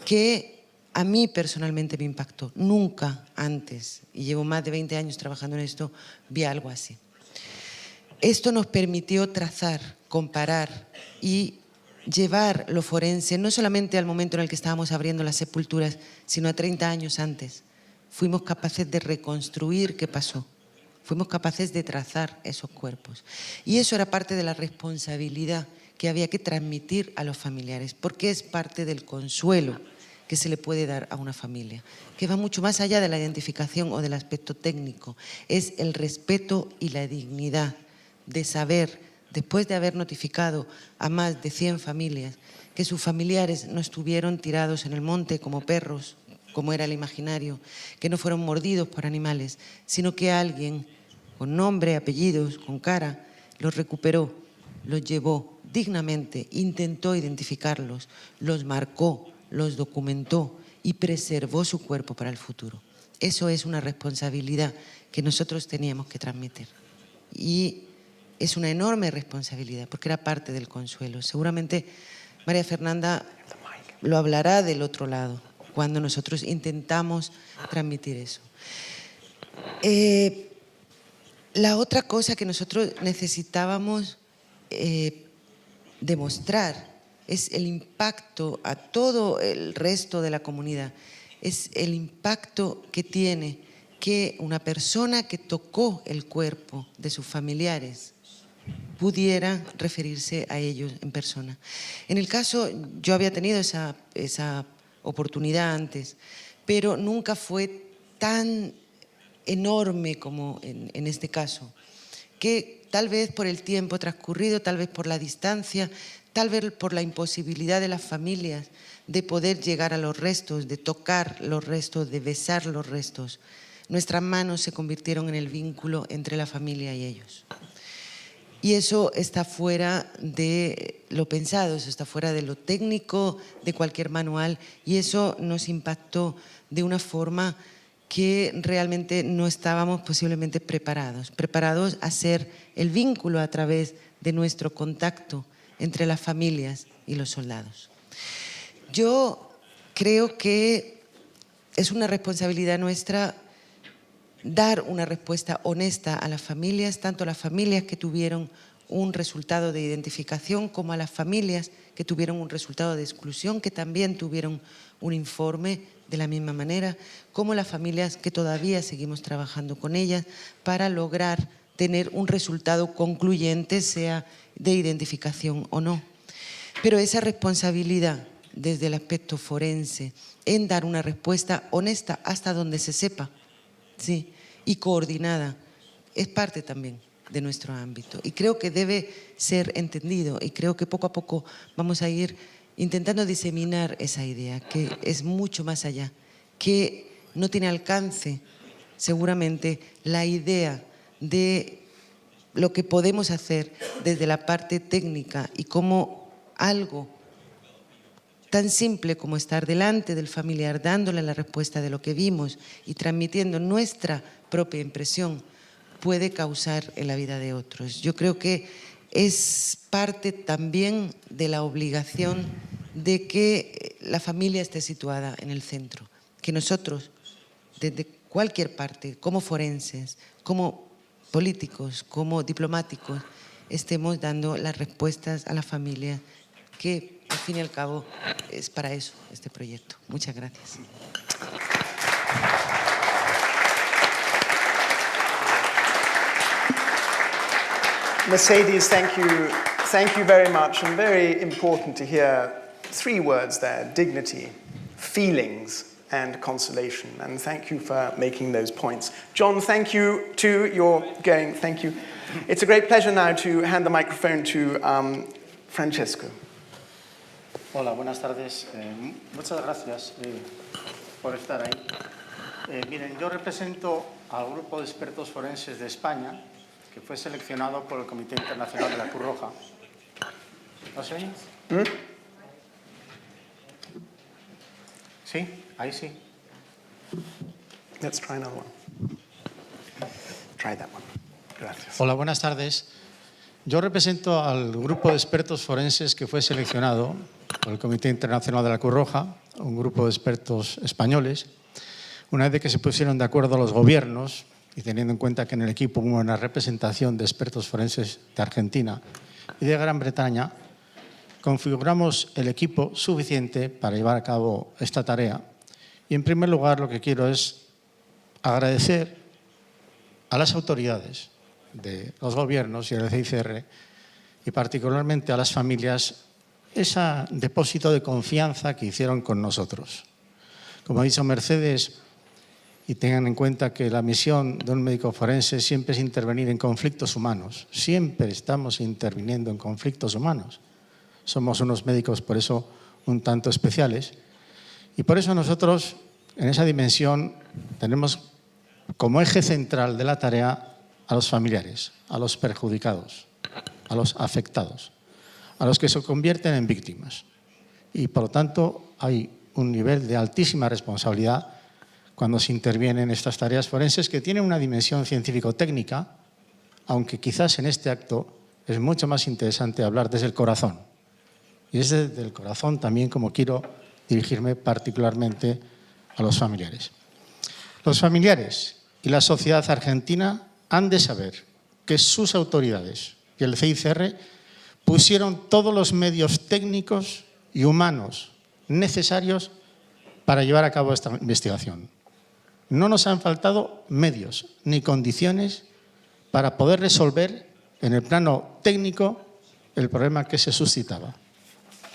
que a mí personalmente me impactó. Nunca antes, y llevo más de 20 años trabajando en esto, vi algo así. Esto nos permitió trazar, comparar y llevar lo forense no solamente al momento en el que estábamos abriendo las sepulturas, sino a 30 años antes. Fuimos capaces de reconstruir qué pasó. Fuimos capaces de trazar esos cuerpos. Y eso era parte de la responsabilidad que había que transmitir a los familiares, porque es parte del consuelo que se le puede dar a una familia, que va mucho más allá de la identificación o del aspecto técnico. Es el respeto y la dignidad de saber, después de haber notificado a más de 100 familias, que sus familiares no estuvieron tirados en el monte como perros, como era el imaginario, que no fueron mordidos por animales, sino que alguien con nombre, apellidos, con cara, los recuperó, los llevó dignamente, intentó identificarlos, los marcó, los documentó y preservó su cuerpo para el futuro. Eso es una responsabilidad que nosotros teníamos que transmitir. Y es una enorme responsabilidad porque era parte del consuelo. Seguramente María Fernanda lo hablará del otro lado, cuando nosotros intentamos transmitir eso. La otra cosa que nosotros necesitábamos demostrar es el impacto a todo el resto de la comunidad, es el impacto que tiene que una persona que tocó el cuerpo de sus familiares pudiera referirse a ellos en persona. En el caso, yo había tenido esa oportunidad antes, pero nunca fue tan enorme como en este caso, que tal vez por el tiempo transcurrido, tal vez por la distancia, tal vez por la imposibilidad de las familias de poder llegar a los restos, de tocar los restos, de besar los restos, nuestras manos se convirtieron en el vínculo entre la familia y ellos. Y eso está fuera de lo pensado, eso está fuera de lo técnico, de cualquier manual, y eso nos impactó de una forma que realmente no estábamos posiblemente preparados a hacer el vínculo a través de nuestro contacto entre las familias y los soldados. Yo creo que es una responsabilidad nuestra dar una respuesta honesta a las familias, tanto a las familias que tuvieron un resultado de identificación como a las familias que tuvieron un resultado de exclusión, que también tuvieron un informe de la misma manera, como las familias que todavía seguimos trabajando con ellas para lograr tener un resultado concluyente, sea de identificación o no. Pero esa responsabilidad desde el aspecto forense en dar una respuesta honesta hasta donde se sepa, sí, y coordinada, es parte también de nuestro ámbito. Y creo que debe ser entendido y creo que poco a poco vamos a ir intentando diseminar esa idea, que es mucho más allá, que no tiene alcance seguramente la idea de lo que podemos hacer desde la parte técnica y cómo algo tan simple como estar delante del familiar dándole la respuesta de lo que vimos y transmitiendo nuestra propia impresión puede causar en la vida de otros. Yo creo que es parte también de la obligación de que la familia esté situada en el centro, que nosotros desde cualquier parte, como forenses, como políticos, como diplomáticos, estemos dando las respuestas a la familia que al fin y al cabo es para eso este proyecto. Muchas gracias. Mercedes, thank you very much, and very important to hear 3 words there: dignity, feelings, and consolation. And thank you for making those points. John, thank you too. You're going. Thank you. It's a great pleasure now to hand the microphone to Francesco. Hola, buenas tardes. Muchas gracias por estar ahí. Miren, yo represento al grupo de expertos forenses de España, que fue seleccionado por el Comité Internacional de la Cruz Roja. ¿No se oye? ¿Sí? Ahí sí. Let's try another one. Try that one. Gracias. Hola, buenas tardes. Yo represento al grupo de expertos forenses que fue seleccionado por el Comité Internacional de la Cruz Roja, un grupo de expertos españoles, una vez que se pusieron de acuerdo los gobiernos y teniendo en cuenta que en el equipo hubo una representación de expertos forenses de Argentina y de Gran Bretaña, configuramos el equipo suficiente para llevar a cabo esta tarea. Y en primer lugar lo que quiero es agradecer a las autoridades de los gobiernos y al CICR y particularmente a las familias ese depósito de confianza que hicieron con nosotros. Como ha dicho Mercedes, y tengan en cuenta que la misión de un médico forense siempre es intervenir en conflictos humanos. Siempre estamos interviniendo en conflictos humanos. Somos unos médicos, por eso, un tanto especiales. Y por eso nosotros, en esa dimensión, tenemos como eje central de la tarea a los familiares, a los perjudicados, a los afectados, a los que se convierten en víctimas. Y, por lo tanto, hay un nivel de altísima responsabilidad cuando se intervienen en estas tareas forenses que tienen una dimensión científico-técnica, aunque quizás en este acto es mucho más interesante hablar desde el corazón. Y es desde el corazón también como quiero dirigirme particularmente a los familiares. Los familiares y la sociedad argentina han de saber que sus autoridades y el CICR pusieron todos los medios técnicos y humanos necesarios para llevar a cabo esta investigación. No nos han faltado medios ni condiciones para poder resolver en el plano técnico el problema que se suscitaba.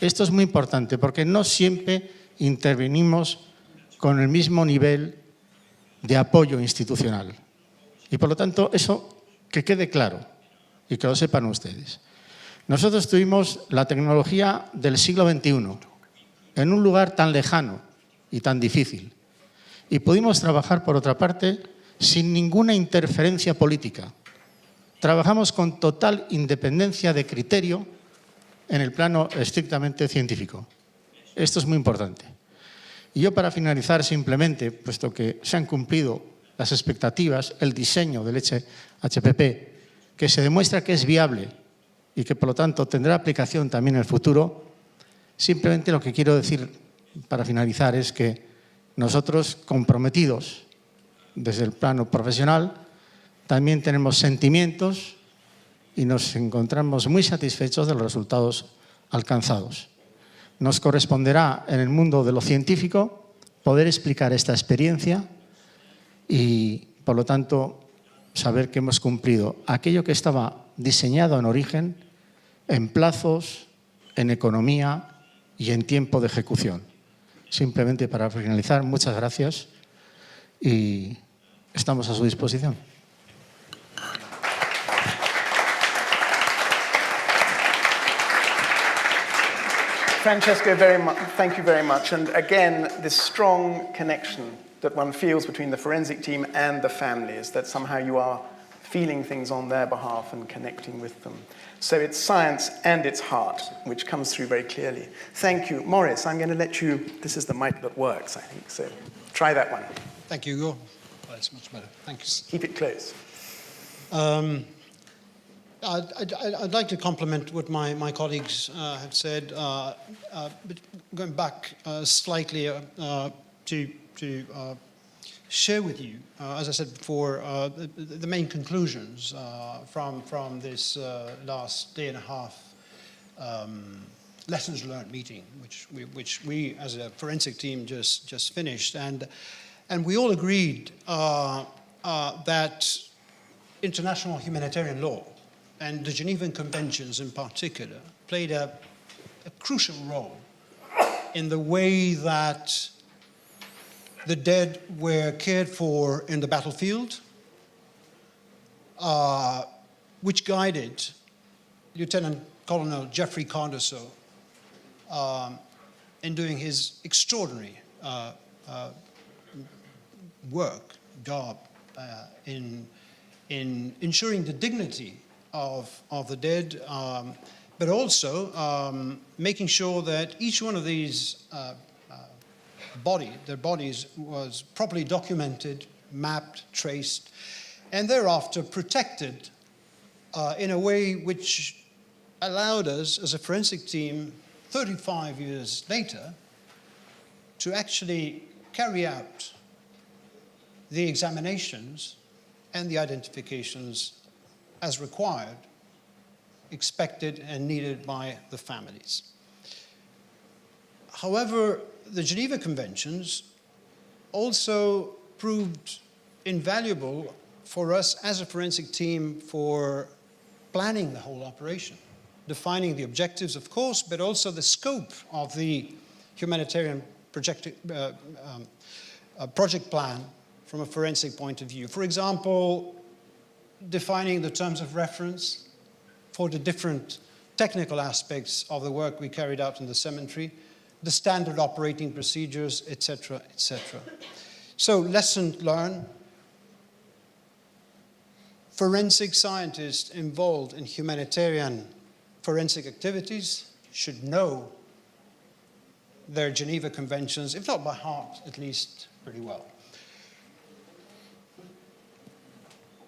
Esto es muy importante porque no siempre intervenimos con el mismo nivel de apoyo institucional. Y por lo tanto, eso que quede claro y que lo sepan ustedes. Nosotros tuvimos la tecnología del siglo XXI en un lugar tan lejano y tan difícil. Y pudimos trabajar, por otra parte, sin ninguna interferencia política. Trabajamos con total independencia de criterio en el plano estrictamente científico. Esto es muy importante. Y yo, para finalizar, simplemente, puesto que se han cumplido las expectativas, el diseño del HPP, que se demuestra que es viable y que, por lo tanto, tendrá aplicación también en el futuro, simplemente lo que quiero decir para finalizar es que nosotros, comprometidos desde el plano profesional, también tenemos sentimientos y nos encontramos muy satisfechos de los resultados alcanzados. Nos corresponderá en el mundo de lo científico poder explicar esta experiencia y, por lo tanto, saber que hemos cumplido aquello que estaba diseñado en origen, en plazos, en economía y en tiempo de ejecución. Simplemente para finalizar, muchas gracias y estamos a su disposición. Francesco, thank you very much. And again, this strong connection that one feels between the forensic team and the families, that somehow you are feeling things on their behalf and connecting with them. So it's science and it's heart, which comes through very clearly. Thank you. Maurice, I'm going to let you, this is the mic that works, I think, so try that one. Thank you, Hugo. That's much better. Thanks. Keep it close. I'd like to compliment what my colleagues have said, but going back slightly to share with you, as I said before, the main conclusions from this last day and a half lessons learned meeting, which we as a forensic team just finished, and we all agreed that international humanitarian law and the Genevan Conventions in particular played a crucial role in the way that the dead were cared for in the battlefield, which guided Lieutenant Colonel Jeffrey Cardoso in doing his extraordinary job in ensuring the dignity of the dead, but also making sure that each one of these their bodies was properly documented, mapped, traced, and thereafter protected in a way which allowed us as a forensic team 35 years later to actually carry out the examinations and the identifications as required, expected and needed by the families. However, the Geneva Conventions also proved invaluable for us as a forensic team for planning the whole operation. defining the objectives, of course, but also the scope of the humanitarian project plan from a forensic point of view. For example, defining the terms of reference for the different technical aspects of the work we carried out in the cemetery, the standard operating procedures, etc., etc. So, lesson learned. Forensic scientists involved in humanitarian forensic activities should know their Geneva Conventions, if not by heart, at least pretty well.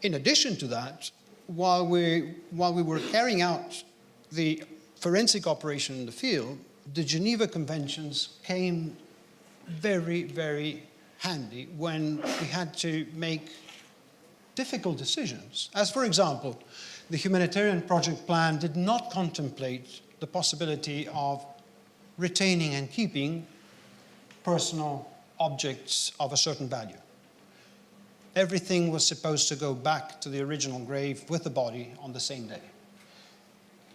In addition to that, while we were carrying out the forensic operation in the field, the Geneva Conventions came very, very handy when we had to make difficult decisions. As for example, the humanitarian project plan did not contemplate the possibility of retaining and keeping personal objects of a certain value. Everything was supposed to go back to the original grave with the body on the same day.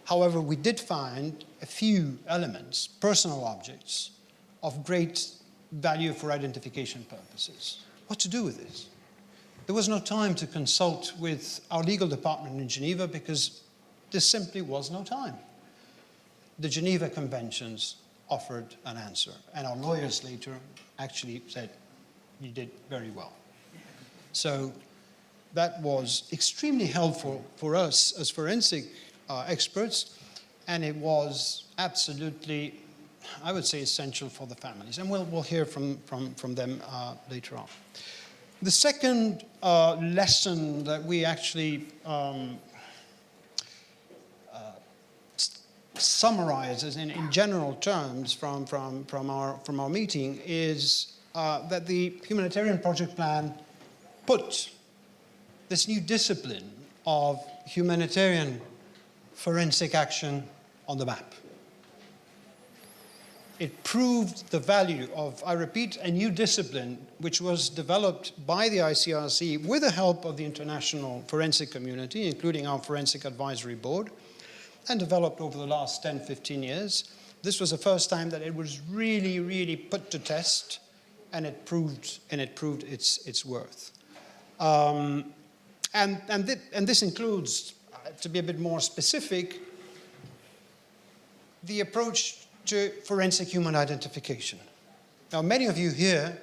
However, we did find a few elements, personal objects, of great value for identification purposes. What to do with this? There was no time to consult with our legal department in Geneva because there simply was no time. The Geneva Conventions offered an answer, and our lawyers later actually said, you did very well. So that was extremely helpful for us as forensic experts, and it was absolutely, I would say, essential for the families. And we'll hear from them later on. The second lesson that we actually summarize as in general terms from our meeting is that the humanitarian project plan put this new discipline of humanitarian forensic action on the map. It proved the value of, I repeat, a new discipline which was developed by the ICRC with the help of the international forensic community, including our Forensic Advisory Board, and developed over the last 10, 15 years. This was the first time that it was really, really put to test, and it proved its worth. And this includes, to be a bit more specific, the approach to forensic human identification. Now, many of you here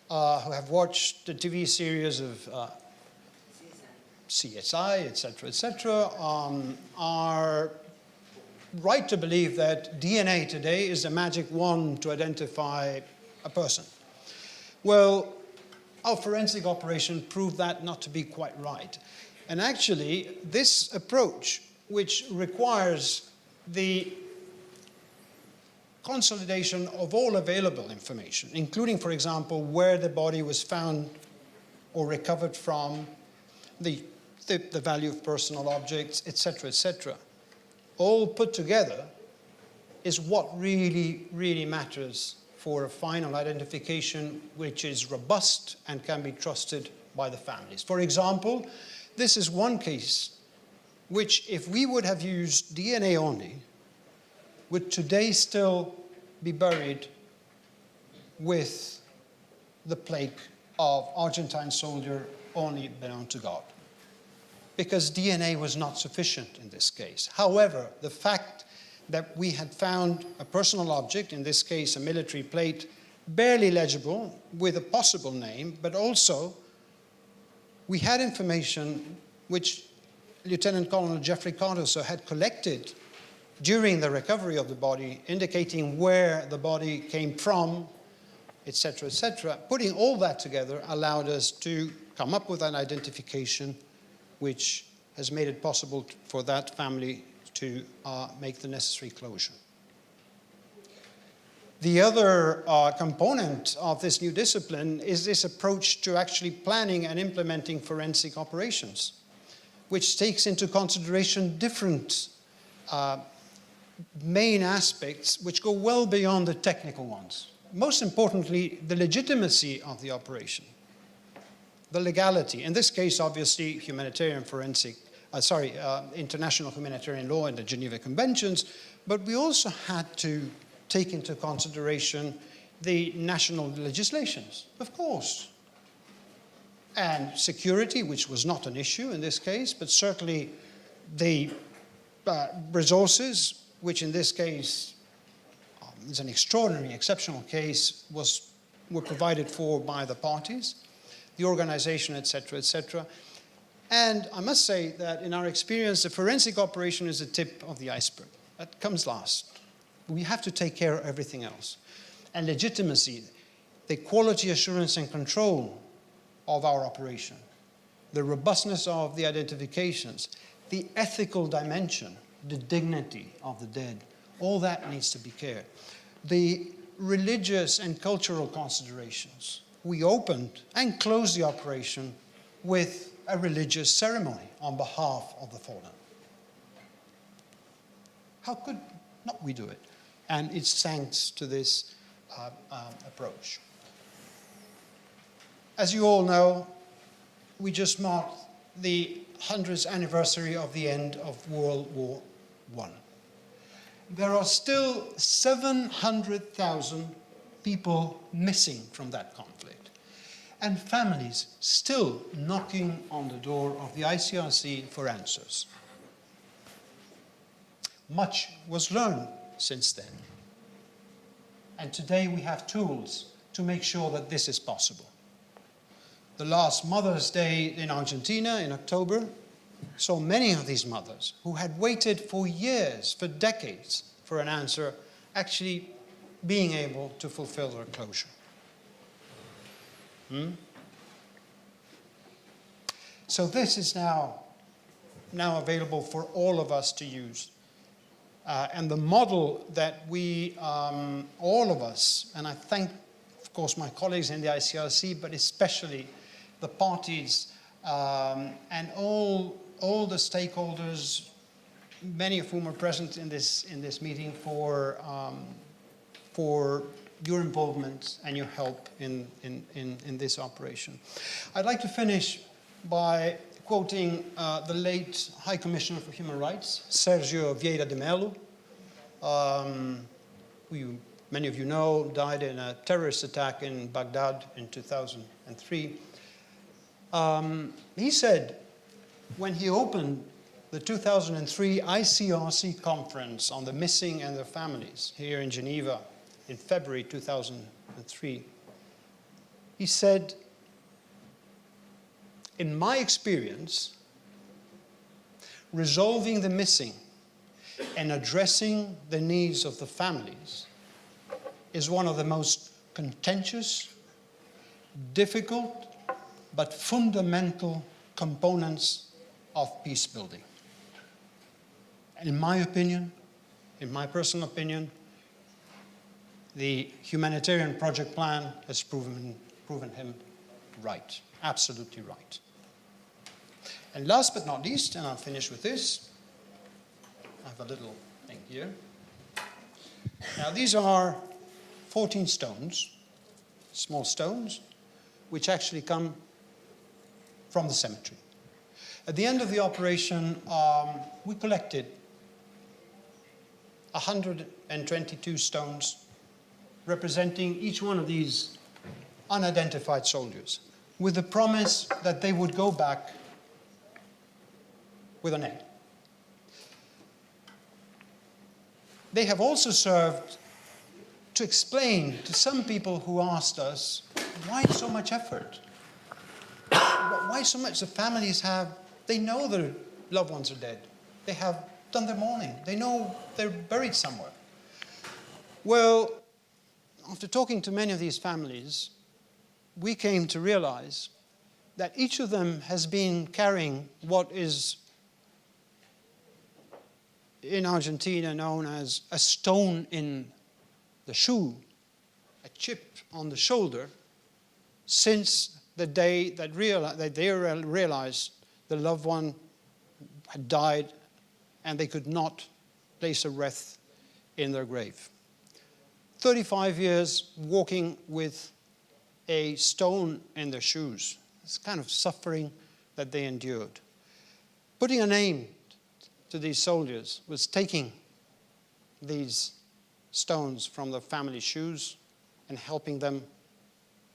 who have watched the TV series of CSI, etc., are right to believe that DNA today is a magic wand to identify a person. Well, our forensic operation proved that not to be quite right. And actually, this approach, which requires the consolidation of all available information, including, for example, where the body was found or recovered from, the value of personal objects, etc., all put together is what really, really matters for a final identification which is robust and can be trusted by the families. For example, this is one case which, if we would have used DNA only, would today still be buried with the plaque of Argentine soldier only belong to God, because DNA was not sufficient in this case. However, the fact that we had found a personal object, in this case a military plate, barely legible with a possible name, but also we had information which Lieutenant Colonel Jeffrey Cardoso had collected during the recovery of the body, indicating where the body came from, etc., etc. Putting all that together allowed us to come up with an identification which has made it possible for that family to make the necessary closure. The other component of this new discipline is this approach to actually planning and implementing forensic operations, which takes into consideration different main aspects which go well beyond the technical ones. Most importantly, the legitimacy of the operation, the legality. In this case, obviously, humanitarian forensic international humanitarian law and the Geneva Conventions, but we also had to take into consideration the national legislations, of course. And security, which was not an issue in this case, but certainly the resources, which in this case is an extraordinary, exceptional case, were provided for by the parties, the organization, etc., etc. And I must say that in our experience, the forensic operation is the tip of the iceberg. That comes last. We have to take care of everything else. And legitimacy, the quality assurance and control of our operation, the robustness of the identifications, the ethical dimension, the dignity of the dead, all that needs to be cared. The religious and cultural considerations. We opened and closed the operation with a religious ceremony on behalf of the fallen. How could not we do it? And it's thanks to this approach. As you all know, we just marked the 100th anniversary of the end of World War I. There are still 700,000 people missing from that conflict, and families still knocking on the door of the ICRC for answers. Much was learned since then, and today we have tools to make sure that this is possible. The last Mother's Day in Argentina in October saw many of these mothers who had waited for years, for decades, for an answer, actually being able to fulfill their closure. So this is now available for all of us to use. And the model that we, all of us, and I thank, of course, my colleagues in the ICRC, but especially the parties and all the stakeholders, many of whom are present in this meeting, for your involvement and your help in this operation. I'd like to finish by quoting the late High Commissioner for Human Rights, Sergio Vieira de Mello, who many of you know died in a terrorist attack in Baghdad in 2003. He said, when he opened the 2003 ICRC conference on the missing and their families here in Geneva in February 2003, he said, in my experience, resolving the missing and addressing the needs of the families is one of the most contentious, difficult, but fundamental components of peace building. And in my opinion, in my personal opinion, the humanitarian project plan has proven him right, absolutely right. And last but not least, and I'll finish with this, I have a little thing here. Now these are 14 stones, small stones, which actually come from the cemetery. At the end of the operation, we collected 122 stones representing each one of these unidentified soldiers, with the promise that they would go back with a name. They have also served to explain to some people who asked us, why so much effort? Why so much? The families they know their loved ones are dead. They have done their mourning. They know they're buried somewhere. Well, after talking to many of these families, we came to realize that each of them has been carrying what is in Argentina known as a stone in the shoe, a chip on the shoulder, since the day that they realized the loved one had died and they could not place a wreath in their grave. 35 years walking with a stone in their shoes. It's kind of suffering that they endured. putting a name to these soldiers was taking these stones from their family shoes and helping them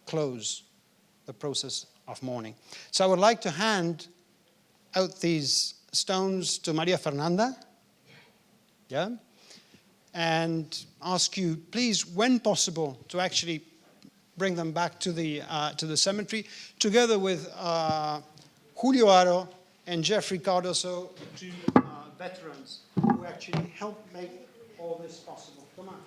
close the process of mourning. So I would like to hand out these stones to Maria Fernanda, and ask you, please, when possible, to actually bring them back to the cemetery, together with Julio Aro and Jeffrey Cardoso, two veterans who actually helped make all this possible. Come on.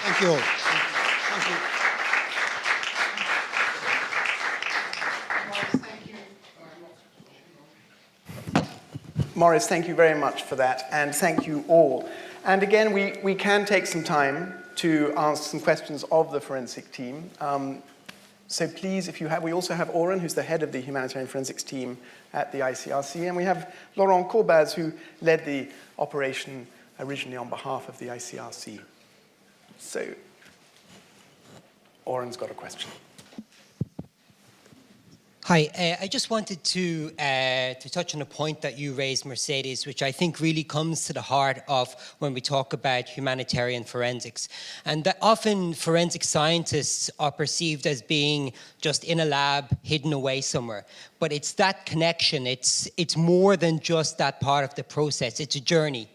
Thank you all. Thank you. Morris, thank you very much for that, and thank you all. And again, we can take some time to ask some questions of the forensic team. So please, if you have, we also have Oren, who's the head of the humanitarian forensics team at the ICRC, and we have Laurent Courbaz, who led the operation originally on behalf of the ICRC. So, Oren's got a question. Hi, I just wanted to touch on a point that you raised, Mercedes, which I think really comes to the heart of when we talk about humanitarian forensics. And that often forensic scientists are perceived as being just in a lab, hidden away somewhere. But it's that connection, it's more than just that part of the process, it's a journey.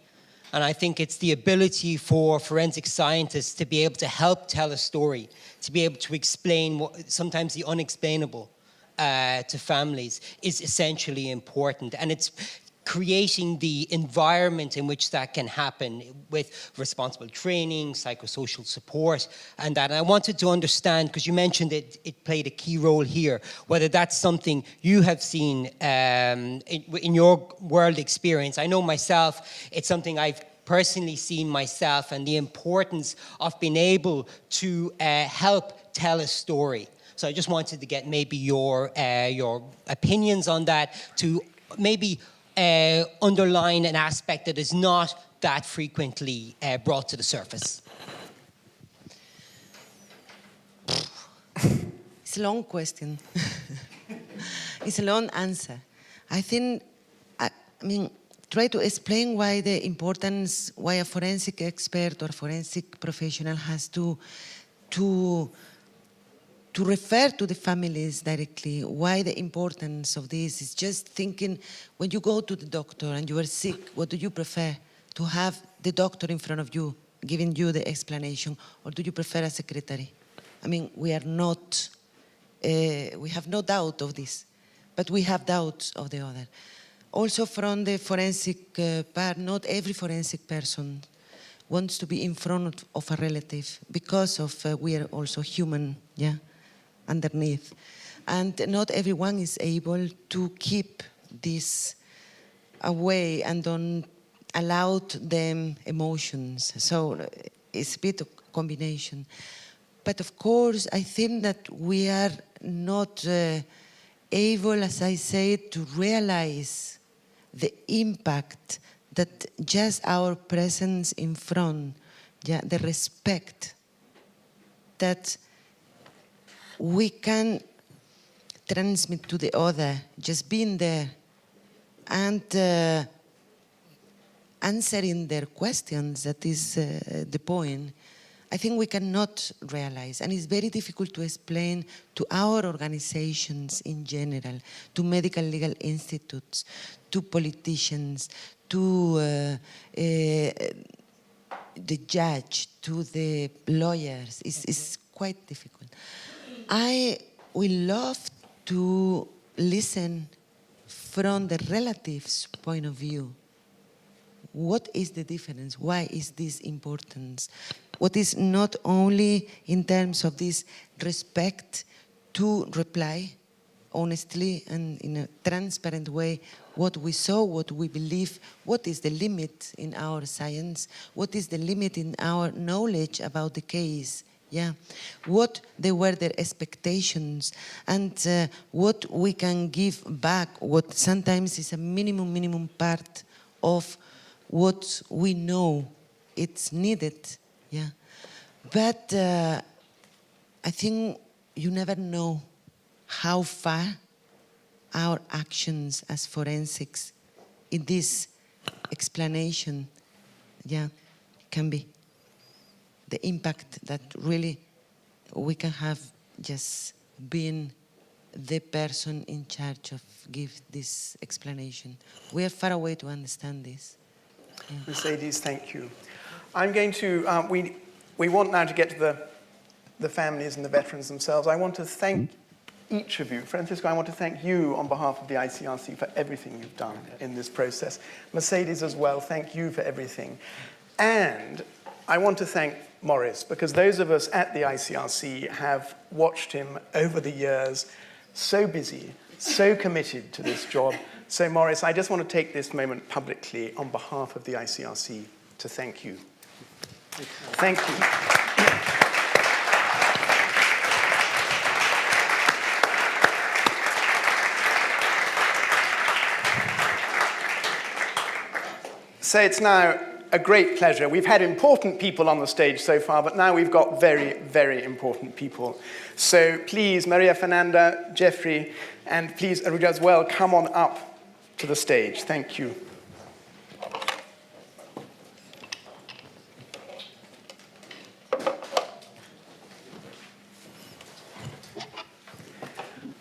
And I think it's the ability for forensic scientists to be able to help tell a story, to be able to explain sometimes the unexplainable to families is essentially important. And it's creating the environment in which that can happen with responsible training, psychosocial support, and that. And I wanted to understand, because you mentioned it played a key role here, whether that's something you have seen in your world experience. I know myself, it's something I've personally seen myself, and the importance of being able to help tell a story. So I just wanted to get maybe your opinions on that, to maybe underline an aspect that is not that frequently brought to the surface. It's a long question. It's a long answer. I think, I mean, try to explain why the importance, why a forensic expert or a forensic professional has to refer to the families directly, why the importance of this is just thinking, when you go to the doctor and you are sick, what do you prefer? To have the doctor in front of you, giving you the explanation, or do you prefer a secretary? I mean, we are not, we have no doubt of this, but we have doubts of the other. Also from the forensic part, not every forensic person wants to be in front of a relative because of we are also human, yeah, underneath. And not everyone is able to keep this away and don't allow them emotions. So it's a bit of combination. But of course, I think that we are not able, as I said, to realize the impact that just our presence in front, yeah, the respect that we can transmit to the other, just being there and answering their questions, that is the point. I think we cannot realize, and it's very difficult to explain to our organizations in general, to medical legal institutes, to politicians, to the judge, to the lawyers. It's quite difficult. I would love to listen from the relative's point of view. What is the difference? Why is this important? What is not only in terms of this respect to reply honestly and in a transparent way what we saw, what we believe, what is the limit in our science, what is the limit in our knowledge about the case, yeah, what they were their expectations, and what we can give back, what sometimes is a minimum part of what we know it's needed. Yeah, but I think you never know how far our actions as forensics in this explanation, can be. The impact that really we can have just being the person in charge of give this explanation. We are far away to understand this. Yeah. Mercedes, thank you. I'm going to, we want now to get to the families and the veterans themselves. I want to thank each of you. Francisco, I want to thank you on behalf of the ICRC for everything you've done in this process. Mercedes as well, thank you for everything. And I want to thank Maurice, because those of us at the ICRC have watched him over the years, so busy, so committed to this job. So Maurice, I just want to take this moment publicly on behalf of the ICRC to thank you. Thank you. So it's now a great pleasure. We've had important people on the stage so far, but now we've got very, very important people. So please, Maria Fernanda, Jeffrey, and please, Aruja as well, come on up to the stage. Thank you.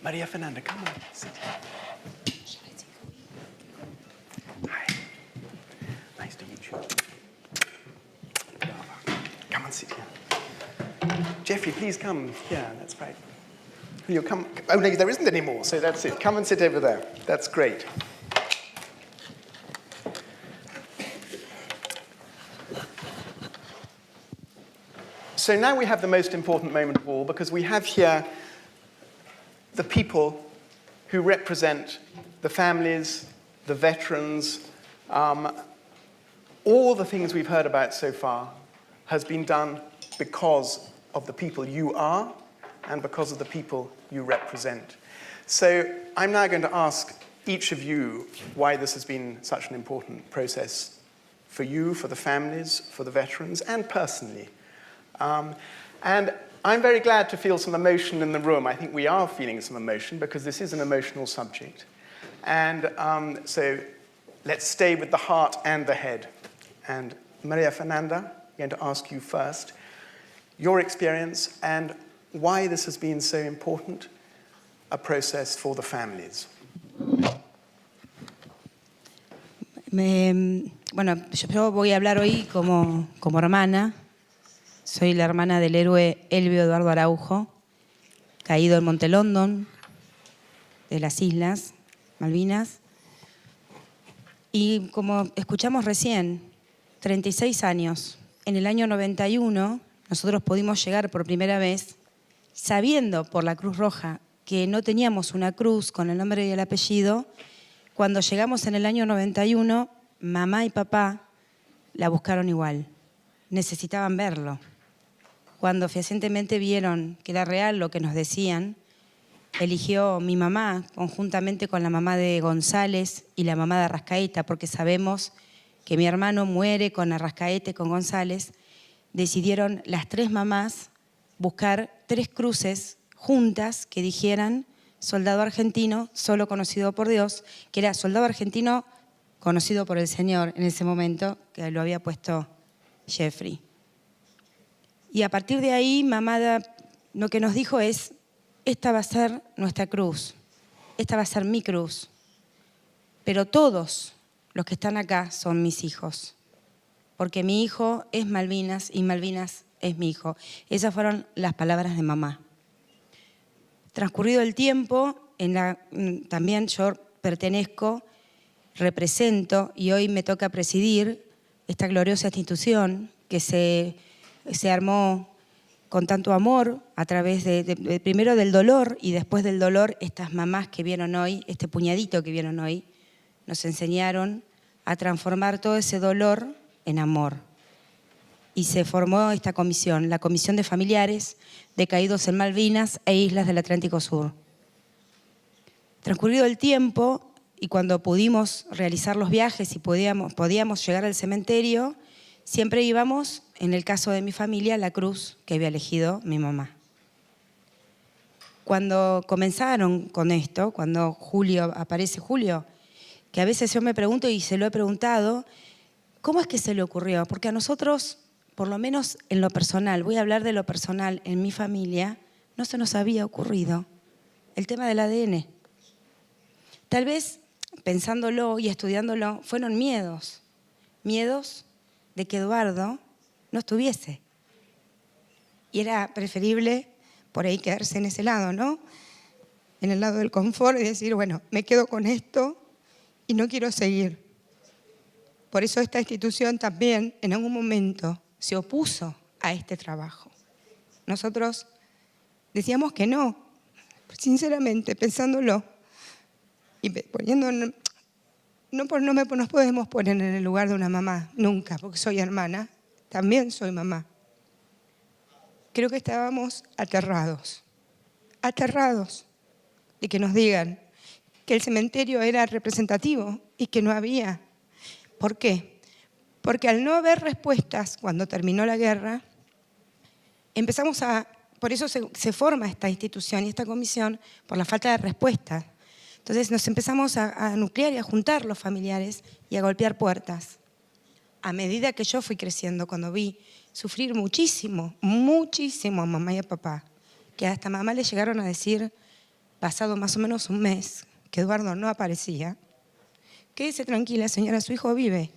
Maria Fernanda, come on, sit here. Come and sit here. Jeffrey, please come. Yeah, that's right. You'll come. Oh, no, there isn't any more, so that's it. Come and sit over there. That's great. So now we have the most important moment of all, because we have here the people who represent the families, the veterans, all the things we've heard about so far has been done because of the people you are and because of the people you represent. So I'm now going to ask each of you why this has been such an important process for you, for the families, for the veterans, and personally. And I'm very glad to feel some emotion in the room. I think we are feeling some emotion because this is an emotional subject. And so let's stay with the heart and the head. And Maria Fernanda, I'm going to ask you first your experience and why this has been so important a process for the families. Bueno, yo voy a hablar hoy como hermana. Soy la hermana del héroe Elvio Eduardo Araujo, caído en Monte London, de las Islas Malvinas. Y como escuchamos recién, 36 años. En el año 91 nosotros pudimos llegar por primera vez, sabiendo por la Cruz Roja que no teníamos una cruz con el nombre y el apellido. Cuando llegamos en el año 91, mamá y papá la buscaron igual. Necesitaban verlo. Cuando fehacientemente vieron que era real lo que nos decían, eligió mi mamá, conjuntamente con la mamá de González y la mamá de Arrascaeta, porque sabemos que mi hermano muere con Arrascaeta y con González, decidieron las tres mamás buscar 3 cruces juntas que dijeran soldado argentino, solo conocido por Dios, que era soldado argentino conocido por el Señor en ese momento, que lo había puesto Jeffrey. Y a partir de ahí, mamá lo que nos dijo es, esta va a ser nuestra cruz, esta va a ser mi cruz, pero todos los que están acá son mis hijos, porque mi hijo es Malvinas y Malvinas es mi hijo. Esas fueron las palabras de mamá. Transcurrido el tiempo, también yo pertenezco, represento y hoy me toca presidir esta gloriosa institución que se armó con tanto amor a través de primero del dolor y después del dolor estas mamás que vieron hoy, este puñadito que vieron hoy, nos enseñaron a transformar todo ese dolor en amor. Y se formó esta comisión, la Comisión de Familiares de Caídos en Malvinas e Islas del Atlántico Sur. Transcurrido el tiempo, y cuando pudimos realizar los viajes y podíamos llegar al cementerio, siempre íbamos, en el caso de mi familia, a la cruz que había elegido mi mamá. Cuando comenzaron con esto, cuando aparece Julio, que a veces yo me pregunto y se lo he preguntado, ¿cómo es que se le ocurrió? Porque a nosotros, por lo menos en lo personal, voy a hablar de lo personal, en mi familia, no se nos había ocurrido el tema del ADN. Tal vez, pensándolo y estudiándolo, fueron miedos de que Eduardo no estuviese. Y era preferible por ahí quedarse en ese lado, ¿no? En el lado del confort y decir, bueno, me quedo con esto y no quiero seguir. Por eso esta institución también en algún momento se opuso a este trabajo. Nosotros decíamos que no, sinceramente, pensándolo y poniendo, no nos podemos poner en el lugar de una mamá, nunca, porque soy hermana, también soy mamá. Creo que estábamos aterrados de que nos digan que el cementerio era representativo y que no había. ¿Por qué? Porque al no haber respuestas cuando terminó la guerra, por eso se forma esta institución y esta comisión, por la falta de respuestas. Entonces nos empezamos a nuclear y a juntar los familiares y a golpear puertas. A medida que yo fui creciendo, cuando vi sufrir muchísimo a mamá y a papá, que hasta a mamá le llegaron a decir, pasado más o menos un mes, que Eduardo no aparecía, quédese tranquila, señora, su hijo vive.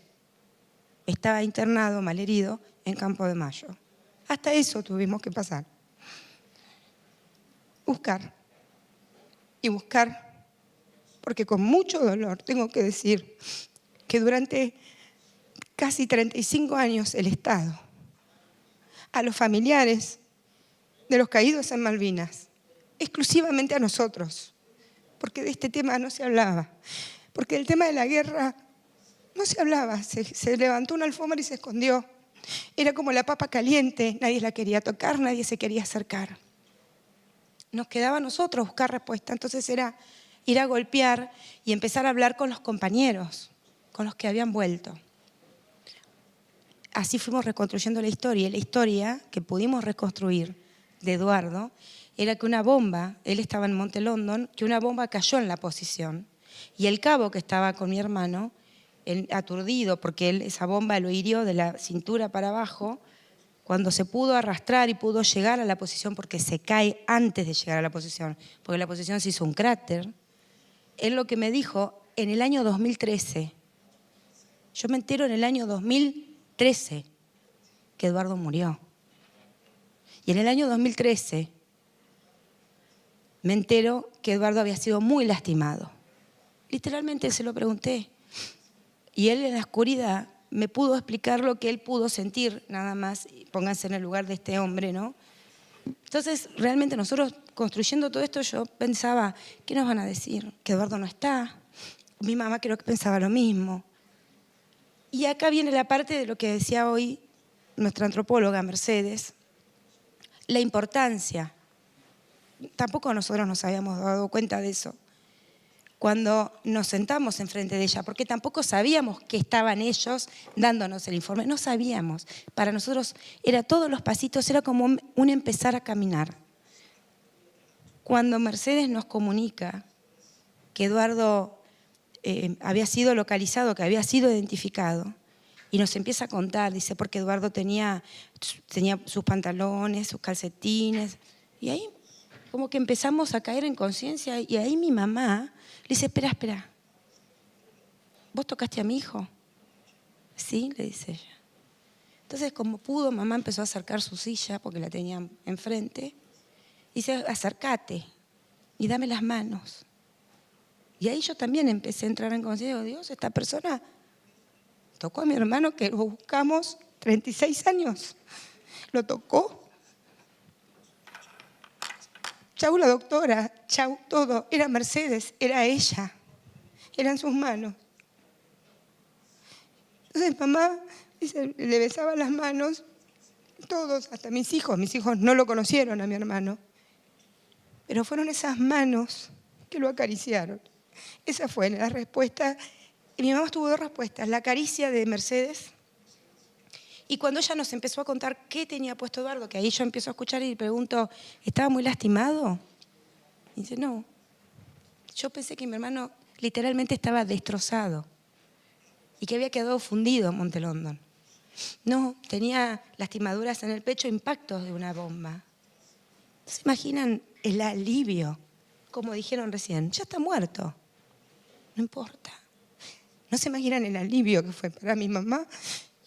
Estaba internado, malherido, en Campo de Mayo. Hasta eso tuvimos que pasar. Buscar. Y buscar, porque con mucho dolor tengo que decir que durante casi 35 años el Estado, a los familiares de los caídos en Malvinas, exclusivamente a nosotros, porque de este tema no se hablaba, porque del tema de la guerra no se hablaba, se levantó una alfombra y se escondió. Era como la papa caliente, nadie la quería tocar, nadie se quería acercar. Nos quedaba a nosotros buscar respuesta, entonces era ir a golpear y empezar a hablar con los compañeros, con los que habían vuelto. Así fuimos reconstruyendo la historia, y la historia que pudimos reconstruir de Eduardo era que una bomba, él estaba en Monte London, que una bomba cayó en la posición y el cabo que estaba con mi hermano, aturdido porque esa bomba lo hirió de la cintura para abajo, cuando se pudo arrastrar y pudo llegar a la posición, porque se cae antes de llegar a la posición, porque la posición se hizo un cráter, él lo que me dijo en el año 2013, yo me entero en el año 2013 que Eduardo murió. Y en el año 2013 me entero que Eduardo había sido muy lastimado. Literalmente se lo pregunté. Y él en la oscuridad me pudo explicar lo que él pudo sentir, nada más. Pónganse en el lugar de este hombre, ¿no? Entonces, realmente nosotros construyendo todo esto, yo pensaba, ¿qué nos van a decir? Que Eduardo no está. Mi mamá creo que pensaba lo mismo. Y acá viene la parte de lo que decía hoy nuestra antropóloga Mercedes, la importancia. Tampoco nosotros nos habíamos dado cuenta de eso cuando nos sentamos enfrente de ella, porque tampoco sabíamos que estaban ellos dándonos el informe, no sabíamos. Para nosotros era todos los pasitos, era como un empezar a caminar. Cuando Mercedes nos comunica que Eduardo había sido localizado, que había sido identificado, y nos empieza a contar, dice, porque Eduardo tenía sus pantalones, sus calcetines, y ahí como que empezamos a caer en conciencia, y ahí mi mamá le dice, espera, ¿vos tocaste a mi hijo? Sí, le dice ella. Entonces, como pudo, mamá empezó a acercar su silla, porque la tenía enfrente, y dice, acércate y dame las manos. Y ahí yo también empecé a entrar en conciencia, digo, Dios, esta persona tocó a mi hermano que lo buscamos 36 años. Lo tocó. Chau la doctora, chau todo. Era Mercedes, era ella. Eran sus manos. Entonces mamá dice, le besaba las manos, todos, hasta mis hijos. Mis hijos no lo conocieron a mi hermano. Pero fueron esas manos que lo acariciaron. Esa fue la respuesta. Y mi mamá tuvo dos respuestas, la caricia de Mercedes, y cuando ella nos empezó a contar qué tenía puesto Eduardo, que ahí yo empiezo a escuchar y le pregunto, ¿estaba muy lastimado? Y dice, no. Yo pensé que mi hermano literalmente estaba destrozado y que había quedado fundido en Monte London. No, tenía lastimaduras en el pecho, impactos de una bomba. ¿Se imaginan el alivio? Como dijeron recién, ya está muerto. No importa. No se imaginan el alivio que fue para mi mamá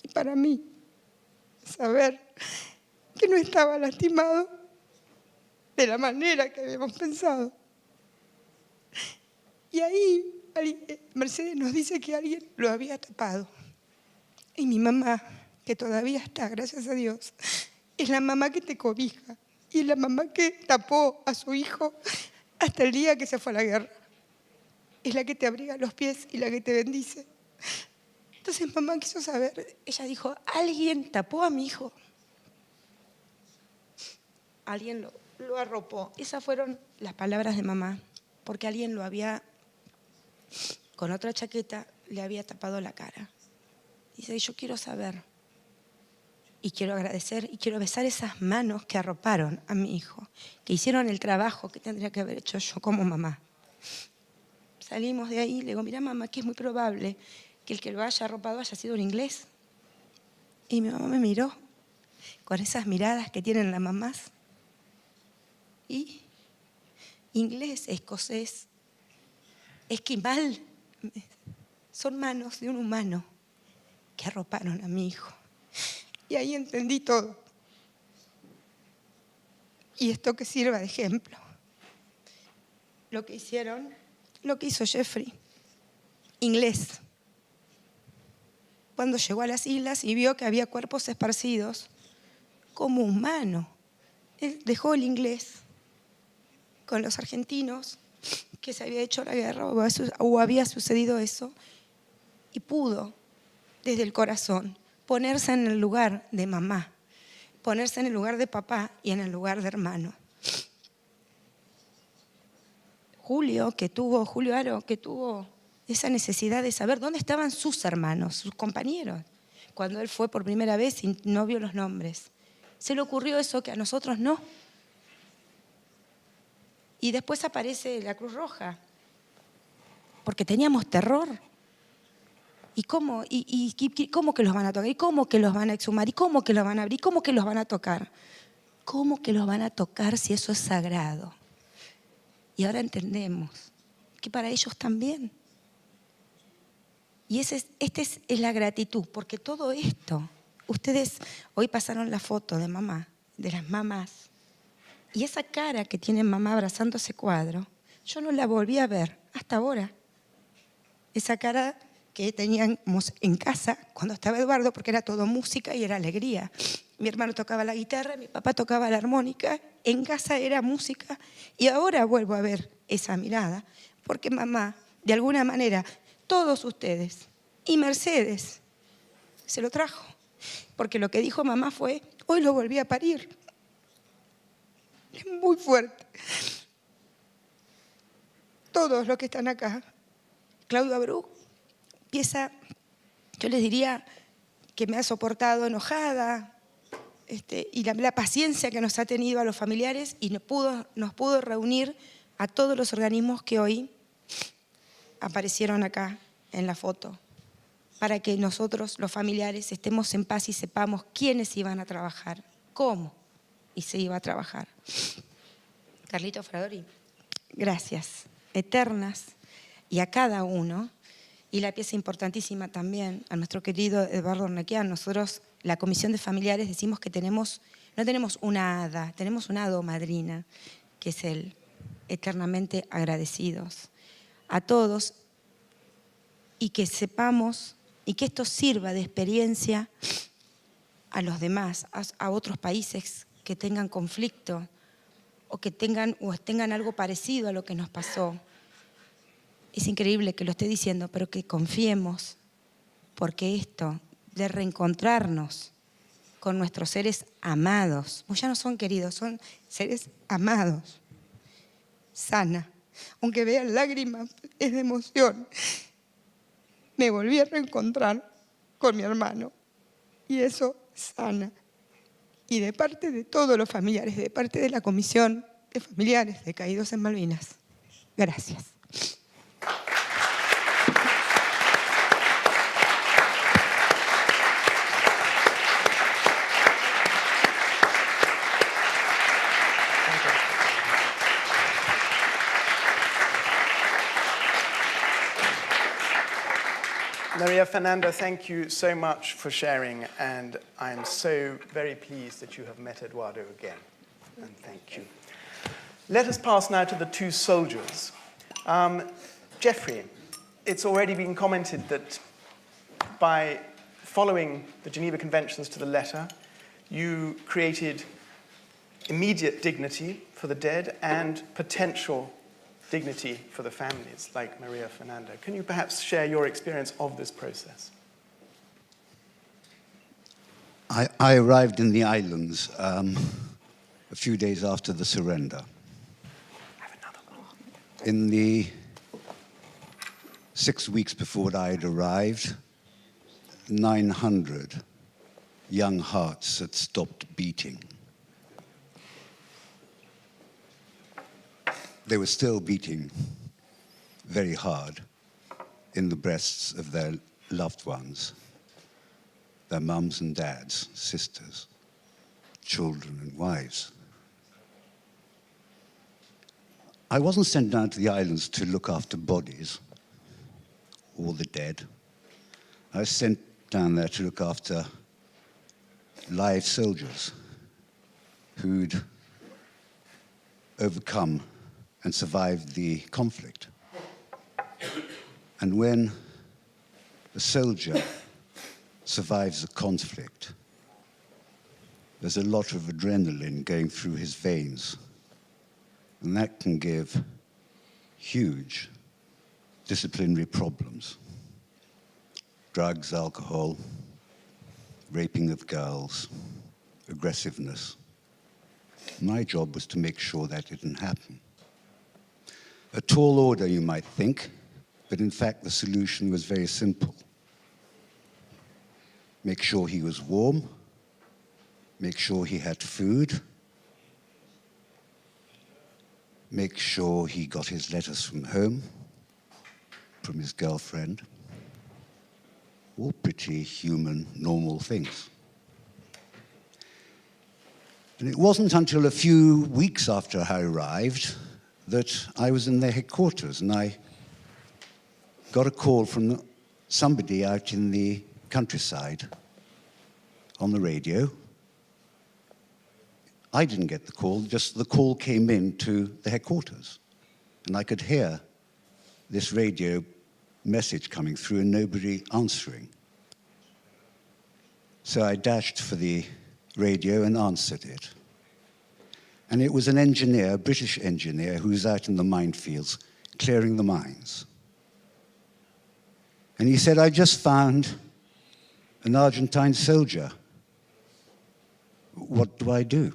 y para mí. Saber que no estaba lastimado de la manera que habíamos pensado. Y ahí Mercedes nos dice que alguien lo había tapado. Y mi mamá, que todavía está, gracias a Dios, es la mamá que te cobija. Y es la mamá que tapó a su hijo hasta el día que se fue a la guerra. Es la que te abriga los pies y la que te bendice. Entonces mamá quiso saber, ella dijo, alguien tapó a mi hijo. Alguien lo arropó. Esas fueron las palabras de mamá, porque alguien lo había, con otra chaqueta, le había tapado la cara. Dice, yo quiero saber, y quiero agradecer, y quiero besar esas manos que arroparon a mi hijo, que hicieron el trabajo que tendría que haber hecho yo como mamá. Salimos de ahí, le digo, mira mamá, que es muy probable que el que lo haya arropado haya sido un inglés. Y mi mamá me miró con esas miradas que tienen las mamás. Y inglés, escocés, esquimal, son manos de un humano que arroparon a mi hijo. Y ahí entendí todo. Y esto que sirva de ejemplo. Lo que hicieron, lo que hizo Jeffrey, inglés. Cuando llegó a las islas y vio que había cuerpos esparcidos, como humano, él dejó el inglés con los argentinos, que se había hecho la guerra o había sucedido eso, y pudo, desde el corazón, ponerse en el lugar de mamá, ponerse en el lugar de papá y en el lugar de hermano. Julio Aro, que tuvo esa necesidad de saber dónde estaban sus hermanos, sus compañeros, cuando él fue por primera vez y no vio los nombres. Se le ocurrió eso que a nosotros no. Y después aparece la Cruz Roja, porque teníamos terror. ¿Y cómo que los van a tocar? ¿Y cómo que los van a exhumar? ¿Y cómo que los van a abrir? ¿Cómo que los van a tocar? ¿Cómo que los van a tocar si eso es sagrado? Y ahora entendemos que para ellos también. Y esta es la gratitud, porque todo esto, ustedes hoy pasaron la foto de mamá, de las mamás, y esa cara que tiene mamá abrazando ese cuadro, yo no la volví a ver hasta ahora. Esa cara que teníamos en casa cuando estaba Eduardo, porque era todo música y era alegría. Mi hermano tocaba la guitarra, mi papá tocaba la armónica, en casa era música, y ahora vuelvo a ver esa mirada, porque mamá, de alguna manera, todos ustedes, y Mercedes, se lo trajo, porque lo que dijo mamá fue, hoy lo volví a parir. Es muy fuerte. Todos los que están acá, Claudio Abreu, empieza, yo les diría que me ha soportado enojada, y la paciencia que nos ha tenido a los familiares, y nos pudo reunir a todos los organismos que hoy aparecieron acá en la foto, para que nosotros, los familiares, estemos en paz y sepamos quiénes iban a trabajar, cómo y se iba a trabajar. Carlito Fradori, gracias eternas, y a cada uno, y la pieza importantísima también a nuestro querido Eduardo Ornequian. Nosotros, la Comisión de Familiares, decimos que no tenemos una hada, tenemos una hada madrina, que es él. Eternamente agradecidos a todos, y que sepamos y que esto sirva de experiencia a los demás, a otros países que tengan conflicto o que tengan algo parecido a lo que nos pasó. Es increíble que lo esté diciendo, pero que confiemos, porque esto de reencontrarnos con nuestros seres amados, pues ya no son queridos, son seres amados, sana aunque vean lágrimas, es de emoción. Me volví a reencontrar con mi hermano y eso sana. Y de parte de todos los familiares, de parte de la Comisión de Familiares de Caídos en Malvinas, gracias. Maria Fernanda, thank you so much for sharing, and I'm so very pleased that you have met Eduardo again, and thank you. Let us pass now to the two soldiers. Jeffrey, it's already been commented that by following the Geneva Conventions to the letter, you created immediate dignity for the dead and potential dignity for the families, like Maria Fernanda. Can you perhaps share your experience of this process? I arrived in the islands a few days after the surrender. In the 6 weeks before I had arrived, 900 young hearts had stopped beating. They were still beating very hard in the breasts of their loved ones, their mums and dads, sisters, children and wives. I wasn't sent down to the islands to look after bodies or the dead. I was sent down there to look after live soldiers who'd overcome and survived the conflict. And when a soldier survives a conflict, there's a lot of adrenaline going through his veins, and that can give huge disciplinary problems. Drugs, alcohol, raping of girls, aggressiveness. My job was to make sure that didn't happen. A tall order, you might think, but in fact the solution was very simple. Make sure he was warm, make sure he had food, make sure he got his letters from home, from his girlfriend, all pretty human, normal things. And it wasn't until a few weeks after I arrived that I was in their headquarters, and I got a call from somebody out in the countryside on the radio. I didn't get the call, just the call came in to the headquarters, and I could hear this radio message coming through and nobody answering. So I dashed for the radio and answered it. And it was an engineer, a British engineer, who was out in the minefields clearing the mines. And he said, I just found an Argentine soldier. What do I do?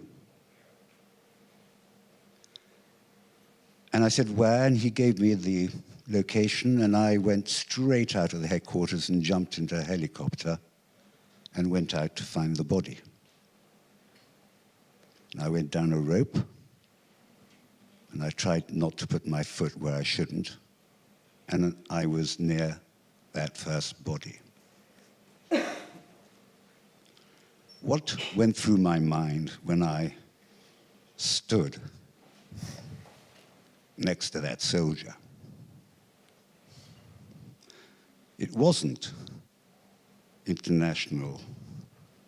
And I said, where? And he gave me the location, and I went straight out of the headquarters and jumped into a helicopter and went out to find the body. And I went down a rope, and I tried not to put my foot where I shouldn't, and I was near that first body. What went through my mind when I stood next to that soldier? It wasn't international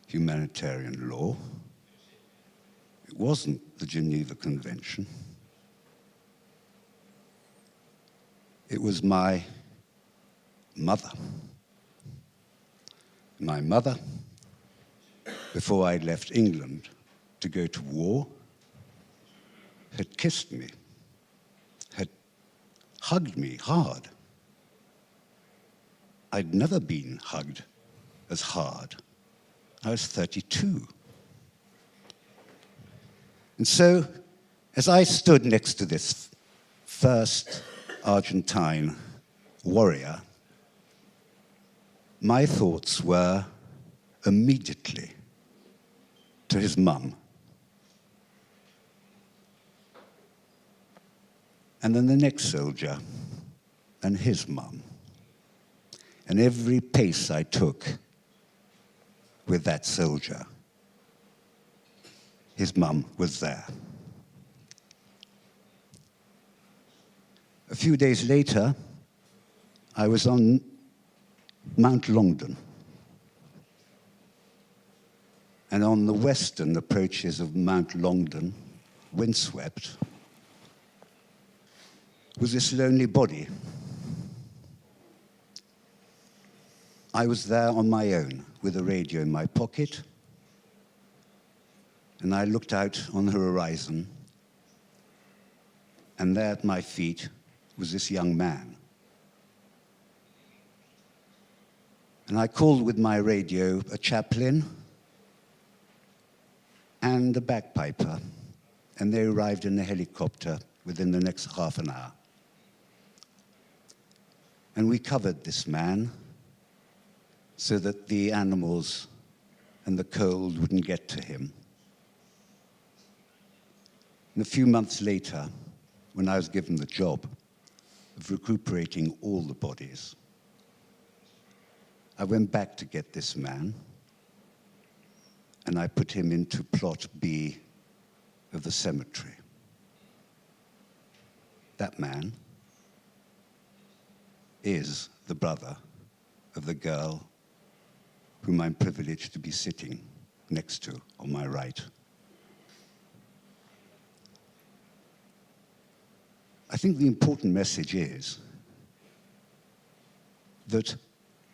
humanitarian law. It wasn't the Geneva Convention. It was my mother. My mother, before I left England to go to war, had kissed me, had hugged me hard. I'd never been hugged as hard. I was 32. And so, as I stood next to this first Argentine warrior, my thoughts were immediately to his mum. And then the next soldier and his mum. And every pace I took with that soldier, his mum was there. A few days later, I was on Mount Longdon. And on the western approaches of Mount Longdon, windswept, was this lonely body. I was there on my own with a radio in my pocket, and I looked out on the horizon, and there at my feet was this young man. And I called with my radio a chaplain and a bagpiper, and they arrived in a helicopter within the next half an hour. And we covered this man so that the animals and the cold wouldn't get to him. And a few months later, when I was given the job of recuperating all the bodies, I went back to get this man, and I put him into plot B of the cemetery. That man is the brother of the girl whom I'm privileged to be sitting next to on my right. I think the important message is that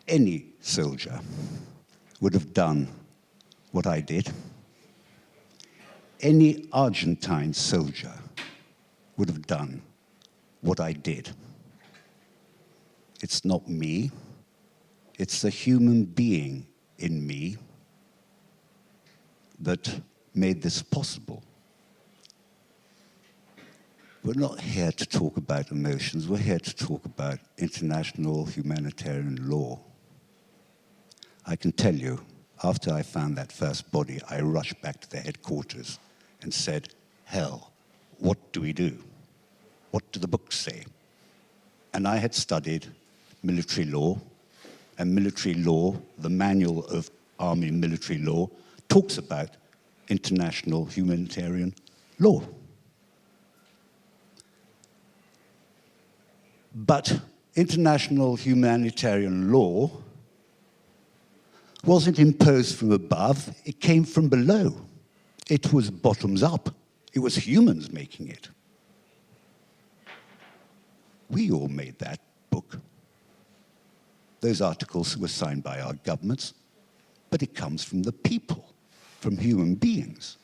any soldier would have done what I did. Any Argentine soldier would have done what I did. It's not me, it's the human being in me that made this possible. We're not here to talk about emotions, we're here to talk about international humanitarian law. I can tell you, after I found that first body, I rushed back to the headquarters and said, hell, what do we do? What do the books say? And I had studied military law, and military law, the manual of Army military law, talks about international humanitarian law. But international humanitarian law wasn't imposed from above, it came from below. It was bottoms up. It was humans making it. We all made that book. Those articles were signed by our governments, but it comes from the people, from human beings.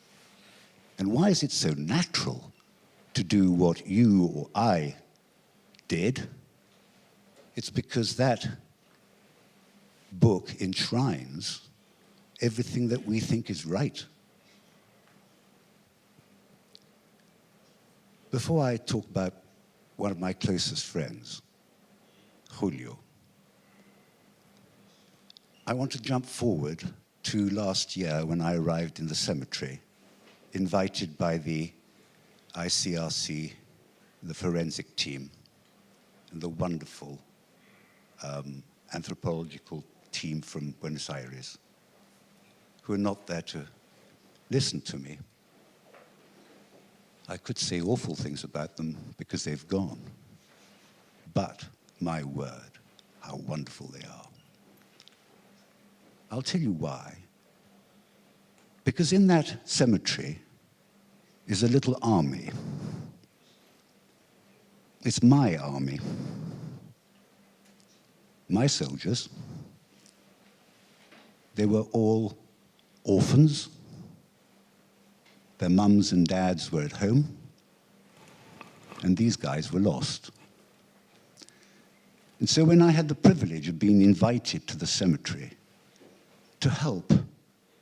And why is it so natural to do what you or I did? It's because that book enshrines everything that we think is right. Before I talk about one of my closest friends, Julio, I want to jump forward to last year when I arrived in the cemetery, invited by the ICRC, the forensic team, and the wonderful anthropological team from Buenos Aires, who are not there to listen to me. I could say awful things about them because they've gone. But, my word, how wonderful they are. I'll tell you why. Because in that cemetery is a little army. It's my army. My soldiers. They were all orphans. Their mums and dads were at home. And these guys were lost. And so when I had the privilege of being invited to the cemetery to help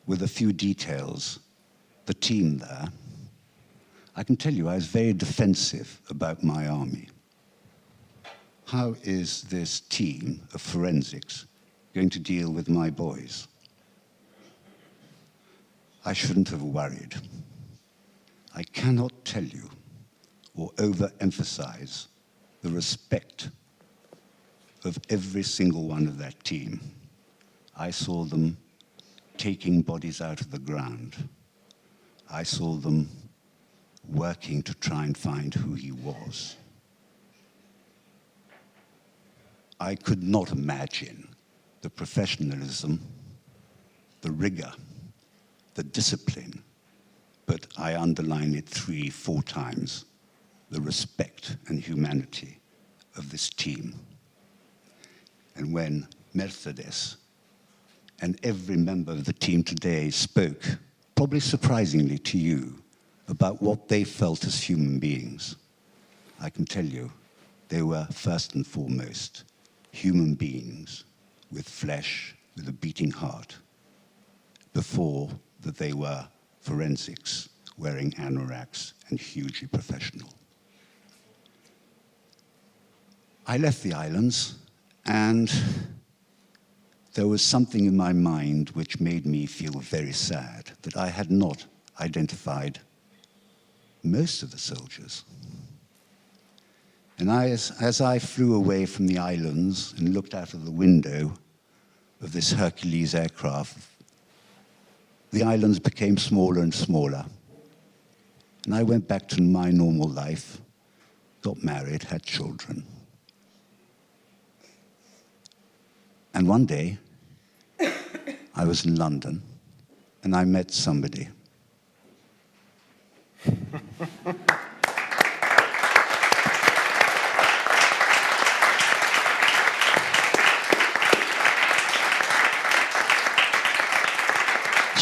with a few details, the team there, I can tell you I was very defensive about my army. how is this team of forensics going to deal with my boys? I shouldn't have worried. I cannot tell you or overemphasize the respect of every single one of that team. I saw them taking bodies out of the ground. I saw them working to try and find who he was. I could not imagine the professionalism, the rigor, the discipline, but I underline it 3-4 times, the respect and humanity of this team. And when Mercedes and every member of the team today spoke, probably surprisingly to you, about what they felt as human beings, I can tell you, they were first and foremost human beings with flesh, with a beating heart, before that they were forensics, wearing anoraks and hugely professional. I left the islands, and there was something in my mind which made me feel very sad, that I had not identified most of the soldiers. And as I flew away from the islands and looked out of the window of this Hercules aircraft, the islands became smaller and smaller. And I went back to my normal life, got married, had children. And one day, I was in London, and I met somebody.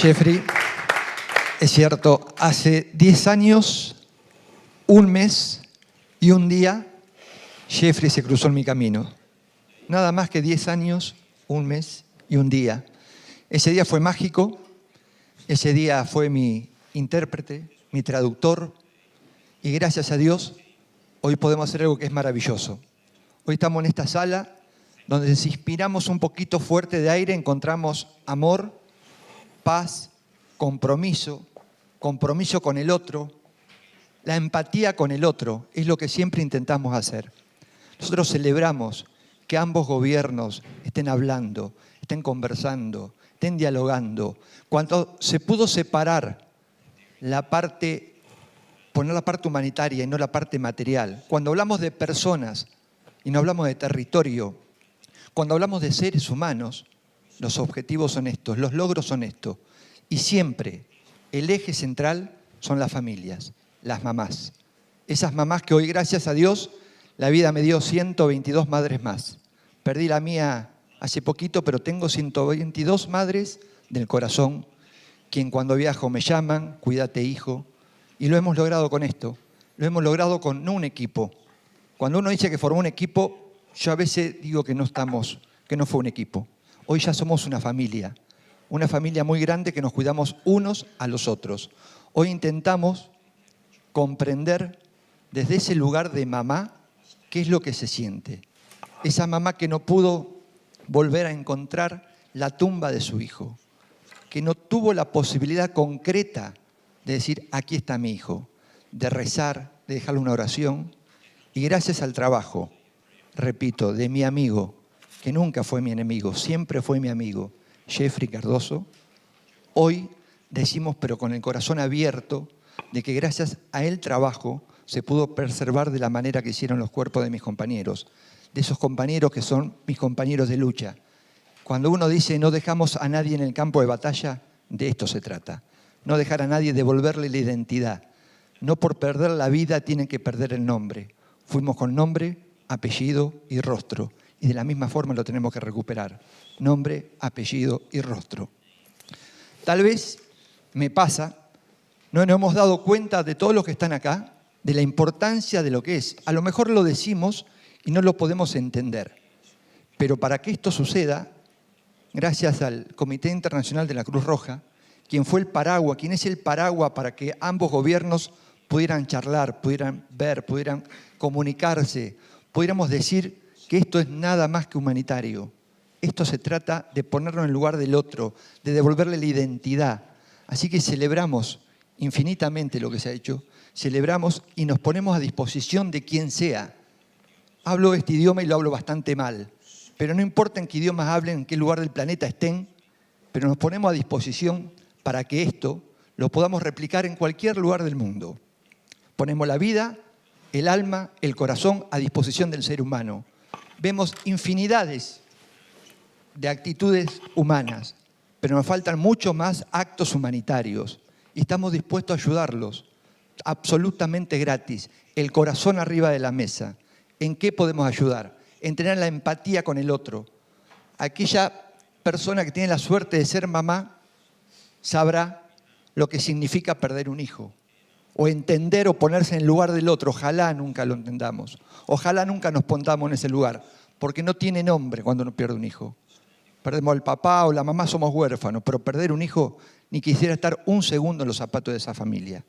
Jeffrey, es cierto, hace 10 años, un mes y un día, Jeffrey se cruzó en mi camino. Nada más que 10 años, un mes y un día. Ese día fue mágico, ese día fue mi intérprete, mi traductor, y gracias a Dios, hoy podemos hacer algo que es maravilloso. Hoy estamos en esta sala, donde si inspiramos un poquito fuerte de aire, encontramos amor, paz, compromiso con el otro, la empatía con el otro, es lo que siempre intentamos hacer. Nosotros celebramos que ambos gobiernos estén hablando, estén conversando, estén dialogando. Cuando se pudo separar poner la parte humanitaria y no la parte material, cuando hablamos de personas y no hablamos de territorio, cuando hablamos de seres humanos, los objetivos son estos, los logros son estos. Y siempre el eje central son las familias, las mamás. Esas mamás que hoy, gracias a Dios, la vida me dio 122 madres más. Perdí la mía hace poquito, pero tengo 122 madres del corazón, quien cuando viajo me llaman, cuídate hijo. Y lo hemos logrado con esto. Lo hemos logrado con no un equipo. Cuando uno dice que formó un equipo, yo a veces digo que no fue un equipo. Hoy ya somos una familia muy grande que nos cuidamos unos a los otros. Hoy intentamos comprender desde ese lugar de mamá qué es lo que se siente. Esa mamá que no pudo volver a encontrar la tumba de su hijo, que no tuvo la posibilidad concreta de decir, aquí está mi hijo, de rezar, de dejarle una oración, y gracias al trabajo, repito, de mi amigo, que nunca fue mi enemigo, siempre fue mi amigo, Jeffrey Cardoso, hoy decimos, pero con el corazón abierto, de que gracias a el trabajo se pudo preservar de la manera que hicieron los cuerpos de mis compañeros, de esos compañeros que son mis compañeros de lucha. Cuando uno dice no dejamos a nadie en el campo de batalla, de esto se trata. No dejar a nadie, devolverle la identidad. No por perder la vida tienen que perder el nombre. Fuimos con nombre, apellido y rostro. Y de la misma forma lo tenemos que recuperar. Nombre, apellido y rostro. Tal vez me pasa, no nos hemos dado cuenta de todos los que están acá, de la importancia de lo que es. A lo mejor lo decimos y no lo podemos entender. Pero para que esto suceda, gracias al Comité Internacional de la Cruz Roja, quien es el paraguas para que ambos gobiernos pudieran charlar, pudieran ver, pudieran comunicarse, pudiéramos decir que esto es nada más que humanitario. Esto se trata de ponernos en el lugar del otro, de devolverle la identidad. Así que celebramos infinitamente lo que se ha hecho, celebramos y nos ponemos a disposición de quien sea. Hablo este idioma y lo hablo bastante mal, pero no importa en qué idiomas hablen, en qué lugar del planeta estén, pero nos ponemos a disposición para que esto lo podamos replicar en cualquier lugar del mundo. Ponemos la vida, el alma, el corazón a disposición del ser humano. Vemos infinidades de actitudes humanas, pero nos faltan muchos más actos humanitarios y estamos dispuestos a ayudarlos, absolutamente gratis, el corazón arriba de la mesa. ¿En qué podemos ayudar? En tener la empatía con el otro. Aquella persona que tiene la suerte de ser mamá sabrá lo que significa perder un hijo, o entender o ponerse en el lugar del otro. Ojalá nunca lo entendamos, ojalá nunca nos pongamos en ese lugar, porque no tiene nombre cuando uno pierde un hijo. Perdemos al papá o la mamá, somos huérfanos, pero perder un hijo, ni quisiera estar un segundo en los zapatos de esa familia.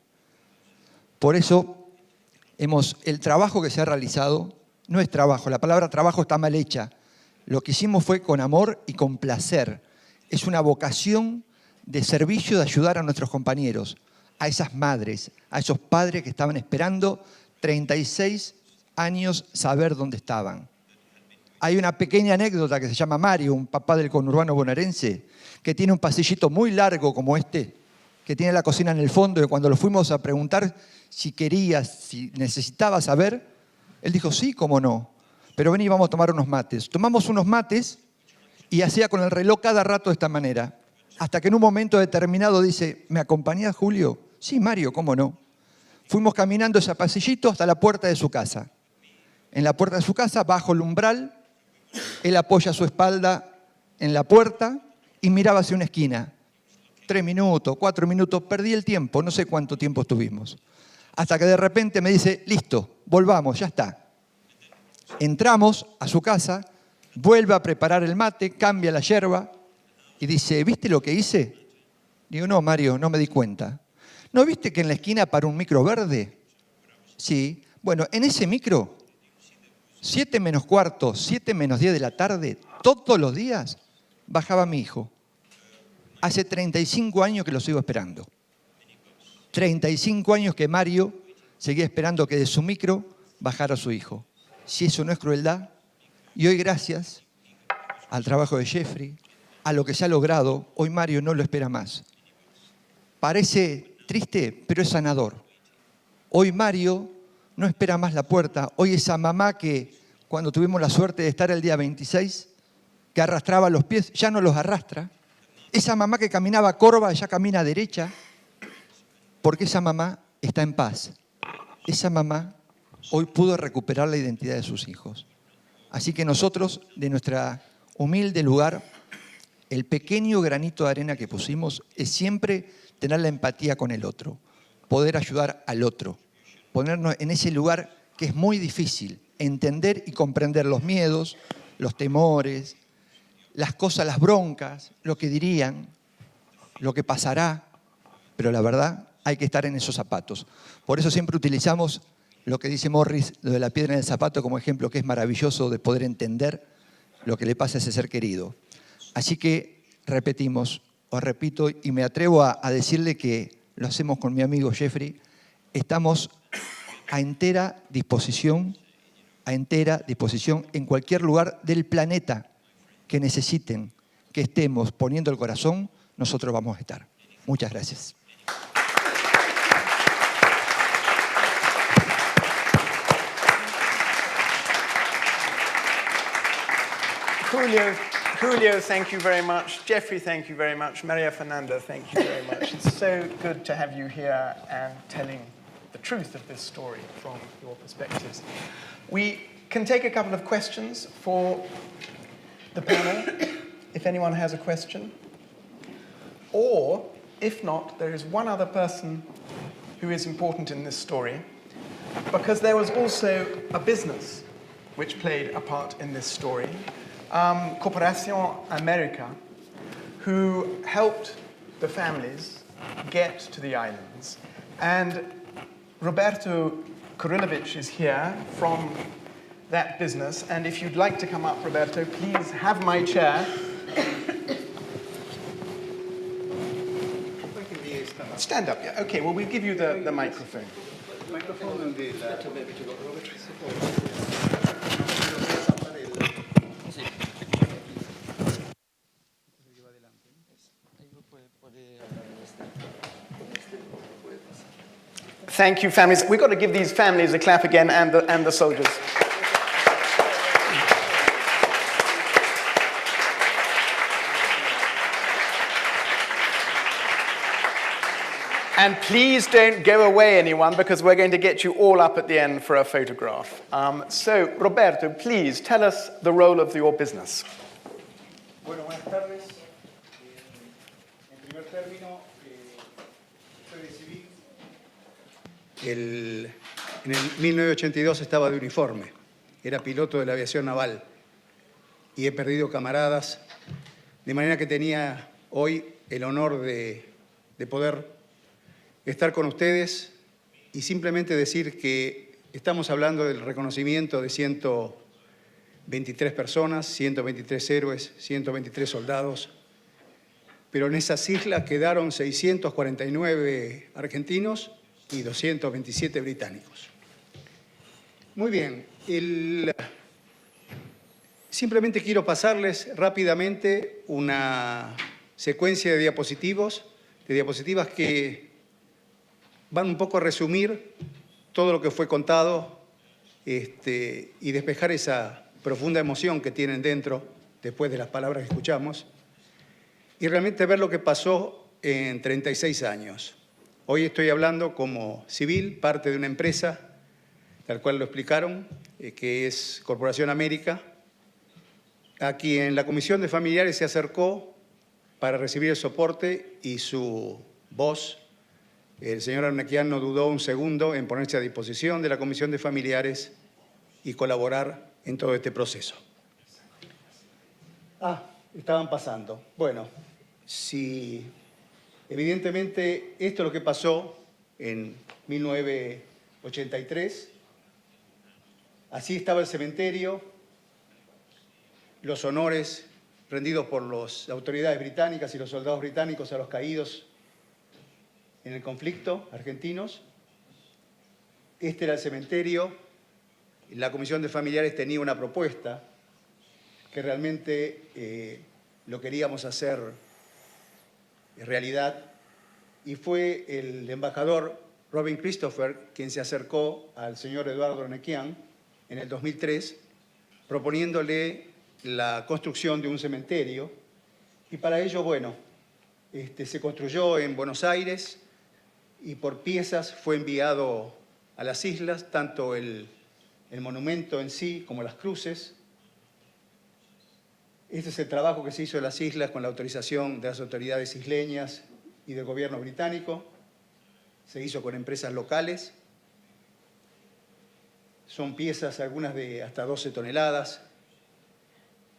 Por eso, el trabajo que se ha realizado no es trabajo, la palabra trabajo está mal hecha. Lo que hicimos fue con amor y con placer. Es una vocación de servicio, de ayudar a nuestros compañeros, a esas madres, a esos padres que estaban esperando 36 años saber dónde estaban. Hay una pequeña anécdota que se llama Mario, un papá del conurbano bonaerense, que tiene un pasillito muy largo como este, que tiene la cocina en el fondo, y cuando lo fuimos a preguntar si quería, si necesitaba saber, él dijo, sí, cómo no, pero vení, vamos a tomar unos mates. Tomamos unos mates y hacía con el reloj cada rato de esta manera, hasta que en un momento determinado dice, ¿me acompañás, Julio? Sí, Mario, cómo no. Fuimos caminando ese pasillito hasta la puerta de su casa. En la puerta de su casa, bajo el umbral, él apoya su espalda en la puerta y miraba hacia una esquina. 3 minutos, 4 minutos, perdí el tiempo, no sé cuánto tiempo estuvimos. Hasta que de repente me dice, listo, volvamos, ya está. Entramos a su casa, vuelve a preparar el mate, cambia la yerba y dice, ¿viste lo que hice? Digo, no, Mario, no me di cuenta. ¿No viste que en la esquina paró un micro verde? Sí. Bueno, en ese micro, 7 menos cuarto, 7 menos 10 de la tarde, todos los días, bajaba mi hijo. Hace 35 años que lo sigo esperando. 35 años que Mario seguía esperando que de su micro bajara su hijo. Si eso no es crueldad, y hoy gracias al trabajo de Jeffrey, a lo que se ha logrado, hoy Mario no lo espera más. Parece triste, pero es sanador. Hoy Mario no espera más la puerta. Hoy esa mamá que cuando tuvimos la suerte de estar el día 26, que arrastraba los pies, ya no los arrastra. Esa mamá que caminaba corva, ya camina derecha, porque esa mamá está en paz. Esa mamá hoy pudo recuperar la identidad de sus hijos. Así que nosotros, de nuestra humilde lugar, el pequeño granito de arena que pusimos es siempre tener la empatía con el otro, poder ayudar al otro, ponernos en ese lugar que es muy difícil, entender y comprender los miedos, los temores, las cosas, las broncas, lo que dirían, lo que pasará, pero la verdad hay que estar en esos zapatos. Por eso siempre utilizamos lo que dice Morris, lo de la piedra en el zapato, como ejemplo, que es maravilloso de poder entender lo que le pasa a ese ser querido. Así que repetimos, os repito y me atrevo a decirle que lo hacemos con mi amigo Jeffrey, estamos a entera disposición en cualquier lugar del planeta que necesiten que estemos poniendo el corazón, nosotros vamos a estar. Muchas gracias. Julio, thank you very much. Jeffrey, thank you very much. Maria Fernanda, thank you very much. It's so good to have you here and telling the truth of this story from your perspectives. We can take a couple of questions for the panel, if anyone has a question. Or, if not, there is one other person who is important in this story, because there was also a business which played a part in this story. Cooperación América, who helped the families get to the islands. And Roberto Kurilovic is here from that business. And if you'd like to come up, Roberto, please have my chair. Stand up, yeah. Okay, well, we'll give you the microphone. Thank you, families. We've got to give these families a clap again, and the soldiers. And please don't go away, anyone, because we're going to get you all up at the end for a photograph. So, Roberto, please tell us the role of your business. Bueno, buenas tardes. En primer término, soy de civil. En el 1982 estaba de uniforme. Era piloto de la aviación naval. Y he perdido camaradas. De manera que tenía hoy el honor de poder estar con ustedes y simplemente decir que estamos hablando del reconocimiento de 123 personas, 123 héroes, 123 soldados, pero en esas islas quedaron 649 argentinos y 227 británicos. Muy bien, simplemente quiero pasarles rápidamente una secuencia de diapositivas que van un poco a resumir todo lo que fue contado y despejar esa profunda emoción que tienen dentro después de las palabras que escuchamos y realmente ver lo que pasó en 36 años. Hoy estoy hablando como civil, parte de una empresa, tal cual lo explicaron, que es Corporación América, a quien la Comisión de Familiares se acercó para recibir el soporte y su voz. El señor Arnequian no dudó un segundo en ponerse a disposición de la Comisión de Familiares y colaborar en todo este proceso. Estaban pasando. Bueno, evidentemente esto es lo que pasó en 1983. Así estaba el cementerio, los honores rendidos por las autoridades británicas y los soldados británicos a los caídos en el conflicto argentinos. Este era el cementerio. La Comisión de Familiares tenía una propuesta que realmente lo queríamos hacer realidad y fue el embajador Robin Christopher quien se acercó al señor Eduardo Arnequian en el 2003 proponiéndole la construcción de un cementerio y para ello, bueno, se construyó en Buenos Aires y por piezas fue enviado a las islas, tanto el monumento en sí como las cruces. Este es el trabajo que se hizo en las islas con la autorización de las autoridades isleñas y del gobierno británico. Se hizo con empresas locales. Son piezas, algunas de hasta 12 toneladas,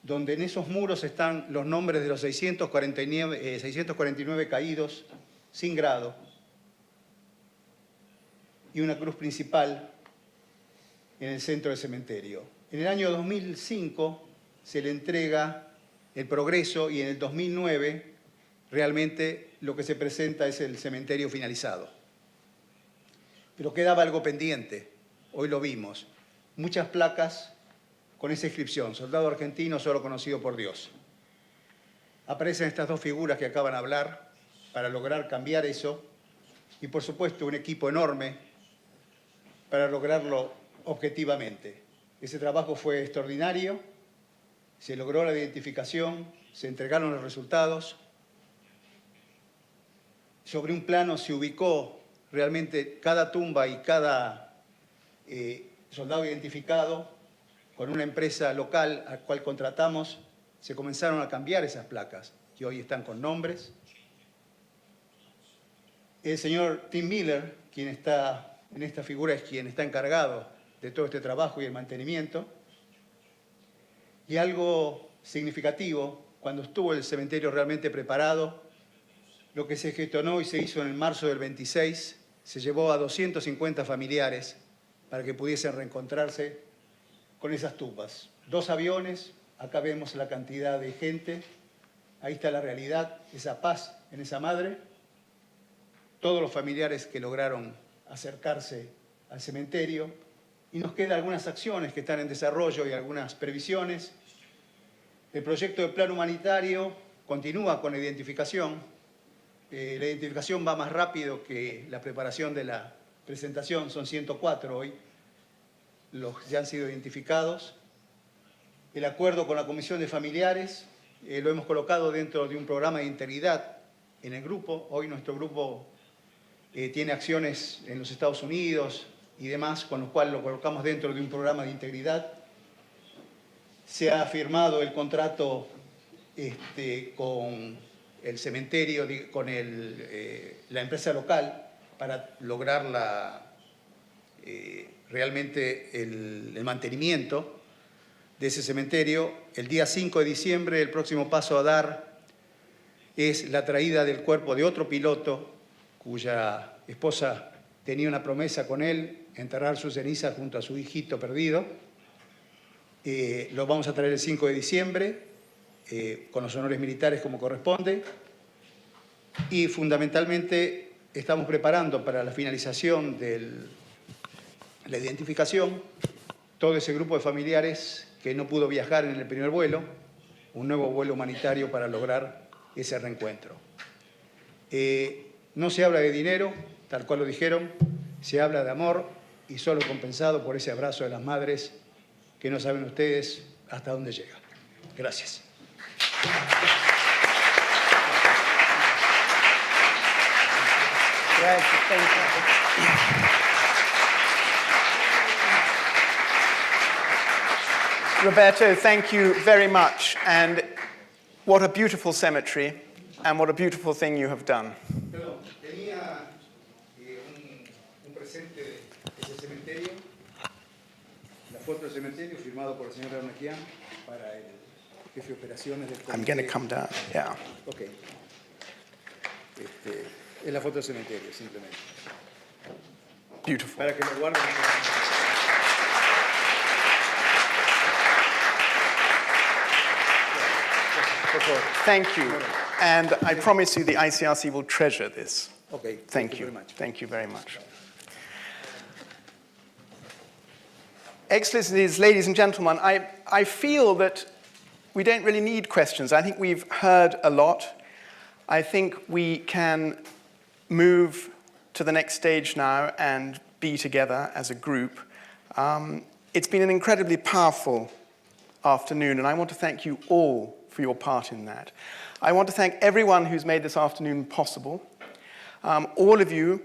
donde en esos muros están los nombres de los 649 caídos sin grado, y una cruz principal en el centro del cementerio. En el año 2005 se le entrega el progreso y en el 2009 realmente lo que se presenta es el cementerio finalizado. Pero quedaba algo pendiente, hoy lo vimos. Muchas placas con esa inscripción, soldado argentino solo conocido por Dios. Aparecen estas dos figuras que acaban de hablar para lograr cambiar eso y por supuesto un equipo enorme para lograrlo objetivamente. Ese trabajo fue extraordinario, se logró la identificación, se entregaron los resultados. Sobre un plano se ubicó realmente cada tumba y cada soldado identificado con una empresa local a la cual contratamos. Se comenzaron a cambiar esas placas, que hoy están con nombres. El señor Tim Miller, quien está en esta figura, es quien está encargado de todo este trabajo y el mantenimiento. Y algo significativo, cuando estuvo el cementerio realmente preparado, lo que se gestionó y se hizo en el marzo del 26, se llevó a 250 familiares para que pudiesen reencontrarse con esas tumbas. 2 aviones, acá vemos la cantidad de gente, ahí está la realidad, esa paz en esa madre, todos los familiares que lograron acercarse al cementerio, y nos quedan algunas acciones que están en desarrollo y algunas previsiones. El proyecto de Plan Humanitario continúa con la identificación. La identificación va más rápido que la preparación de la presentación, son 104 hoy los que ya han sido identificados. El acuerdo con la Comisión de Familiares lo hemos colocado dentro de un programa de integridad en el grupo. Hoy nuestro grupo tiene acciones en los Estados Unidos y demás, con lo cual lo colocamos dentro de un programa de integridad. Se ha firmado el contrato con el cementerio, con la empresa local, para lograr realmente el mantenimiento de ese cementerio. El día 5 de diciembre, el próximo paso a dar es la traída del cuerpo de otro piloto cuya esposa tenía una promesa con él, enterrar sus cenizas junto a su hijito perdido. Lo vamos a traer el 5 de diciembre, con los honores militares como corresponde. Y fundamentalmente estamos preparando para la finalización de la identificación todo ese grupo de familiares que no pudo viajar en el primer vuelo, un nuevo vuelo humanitario para lograr ese reencuentro. No se habla de dinero, tal cual lo dijeron, se habla de amor, y solo compensado por ese abrazo de las madres que no saben ustedes hasta dónde llega. Gracias. Roberto, thank you very much. And what a beautiful cemetery, and what a beautiful thing you have done. Perdón, tenía un presente de ese cementerio, la foto del cementerio firmado por el señor Arnaquian para el jefe de operaciones del comité. I'm going to come down, yeah. Ok. Es la foto del cementerio, simplemente. Beautiful. Para que lo guarden. Thank you. And I promise you the ICRC will treasure this. Okay. Thank you. Thank you very much. Excellencies, ladies and gentlemen, I feel that we don't really need questions. I think we've heard a lot. I think we can move to the next stage now and be together as a group. It's been an incredibly powerful afternoon, and I want to thank you all for your part in that. I want to thank everyone who's made this afternoon possible, all of you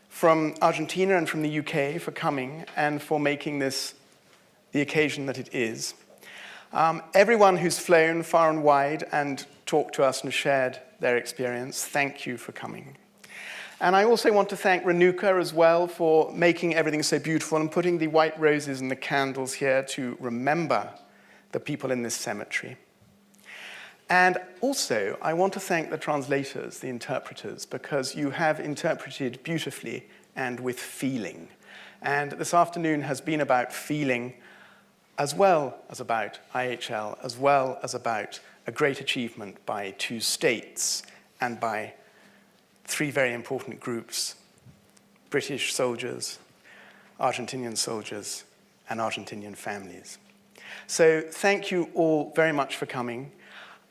from Argentina and from the UK for coming and for making this the occasion that it is. Everyone who's flown far and wide and talked to us and shared their experience, thank you for coming. And I also want to thank Renuka as well for making everything so beautiful and putting the white roses and the candles here to remember the people in this cemetery. And also, I want to thank the translators, the interpreters, because you have interpreted beautifully and with feeling. And this afternoon has been about feeling as well as about IHL, as well as about a great achievement by 2 states and by 3 very important groups: British soldiers, Argentinian soldiers, and Argentinian families. So thank you all very much for coming.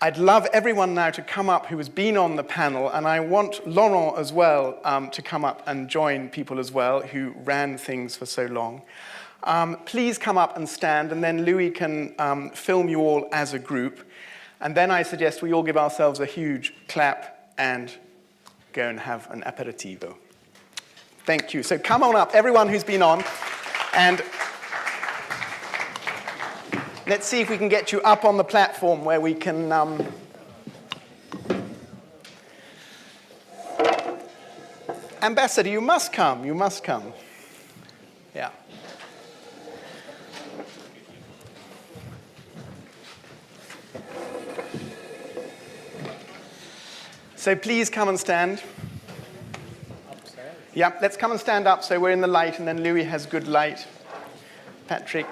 I'd love everyone now to come up who has been on the panel, and I want Laurent as well to come up and join people as well who ran things for so long. Please come up and stand, and then Louis can film you all as a group. And then I suggest we all give ourselves a huge clap and go and have an aperitivo. Thank you. So come on up, everyone who's been on, and let's see if we can get you up on the platform where we can Ambassador, you must come. You must come. Yeah. So please come and stand. Yeah, let's come and stand up so we're in the light, and then Louis has good light. Patrick.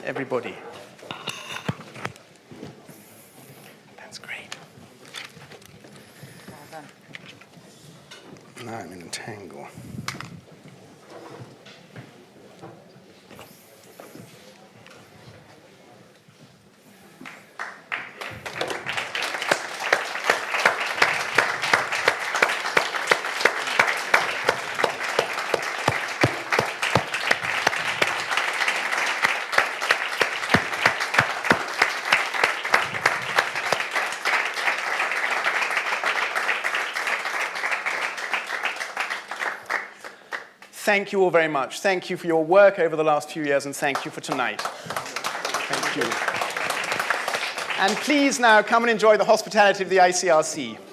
everybody. That's great. Now I'm in a tangle. Thank you all very much. Thank you for your work over the last few years, and thank you for tonight. Thank you. And please now come and enjoy the hospitality of the ICRC.